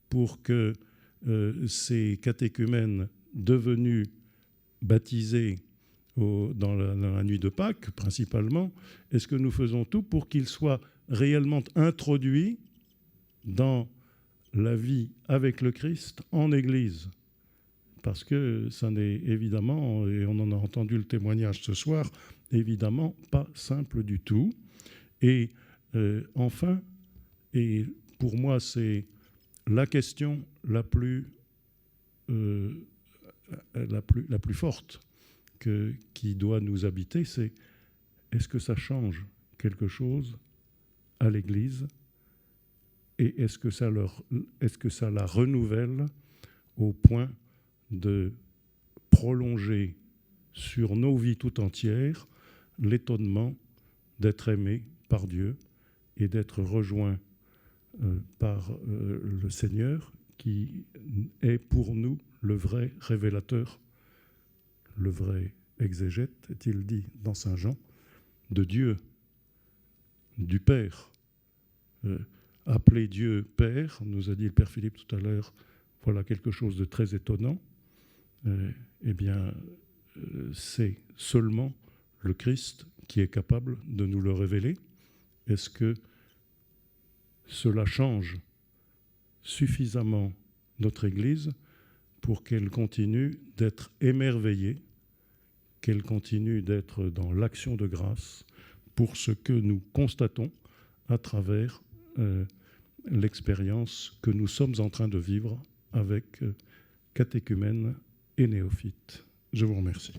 pour que ces catéchumènes devenus baptisés dans la nuit de Pâques, principalement, est-ce que nous faisons tout pour qu'ils soient réellement introduits dans la vie avec le Christ en Église? Parce que ça n'est évidemment, et on en a entendu le témoignage ce soir, évidemment pas simple du tout. Et enfin, et pour moi c'est la question la plus forte qui doit nous habiter, c'est est-ce que ça change quelque chose à l'Église et est-ce que ça la renouvelle au point de prolonger sur nos vies tout entières l'étonnement d'être aimé par Dieu et d'être rejoint par le Seigneur qui est pour nous le vrai révélateur, le vrai exégète, est-il dit dans Saint Jean, de Dieu, du Père. Appeler Dieu Père, nous a dit le Père Philippe tout à l'heure, voilà quelque chose de très étonnant. Eh bien, c'est seulement le Christ qui est capable de nous le révéler. Est-ce que cela change suffisamment notre Église pour qu'elle continue d'être émerveillée, qu'elle continue d'être dans l'action de grâce pour ce que nous constatons à travers l'expérience que nous sommes en train de vivre avec catéchumènes et néophytes. Je vous remercie.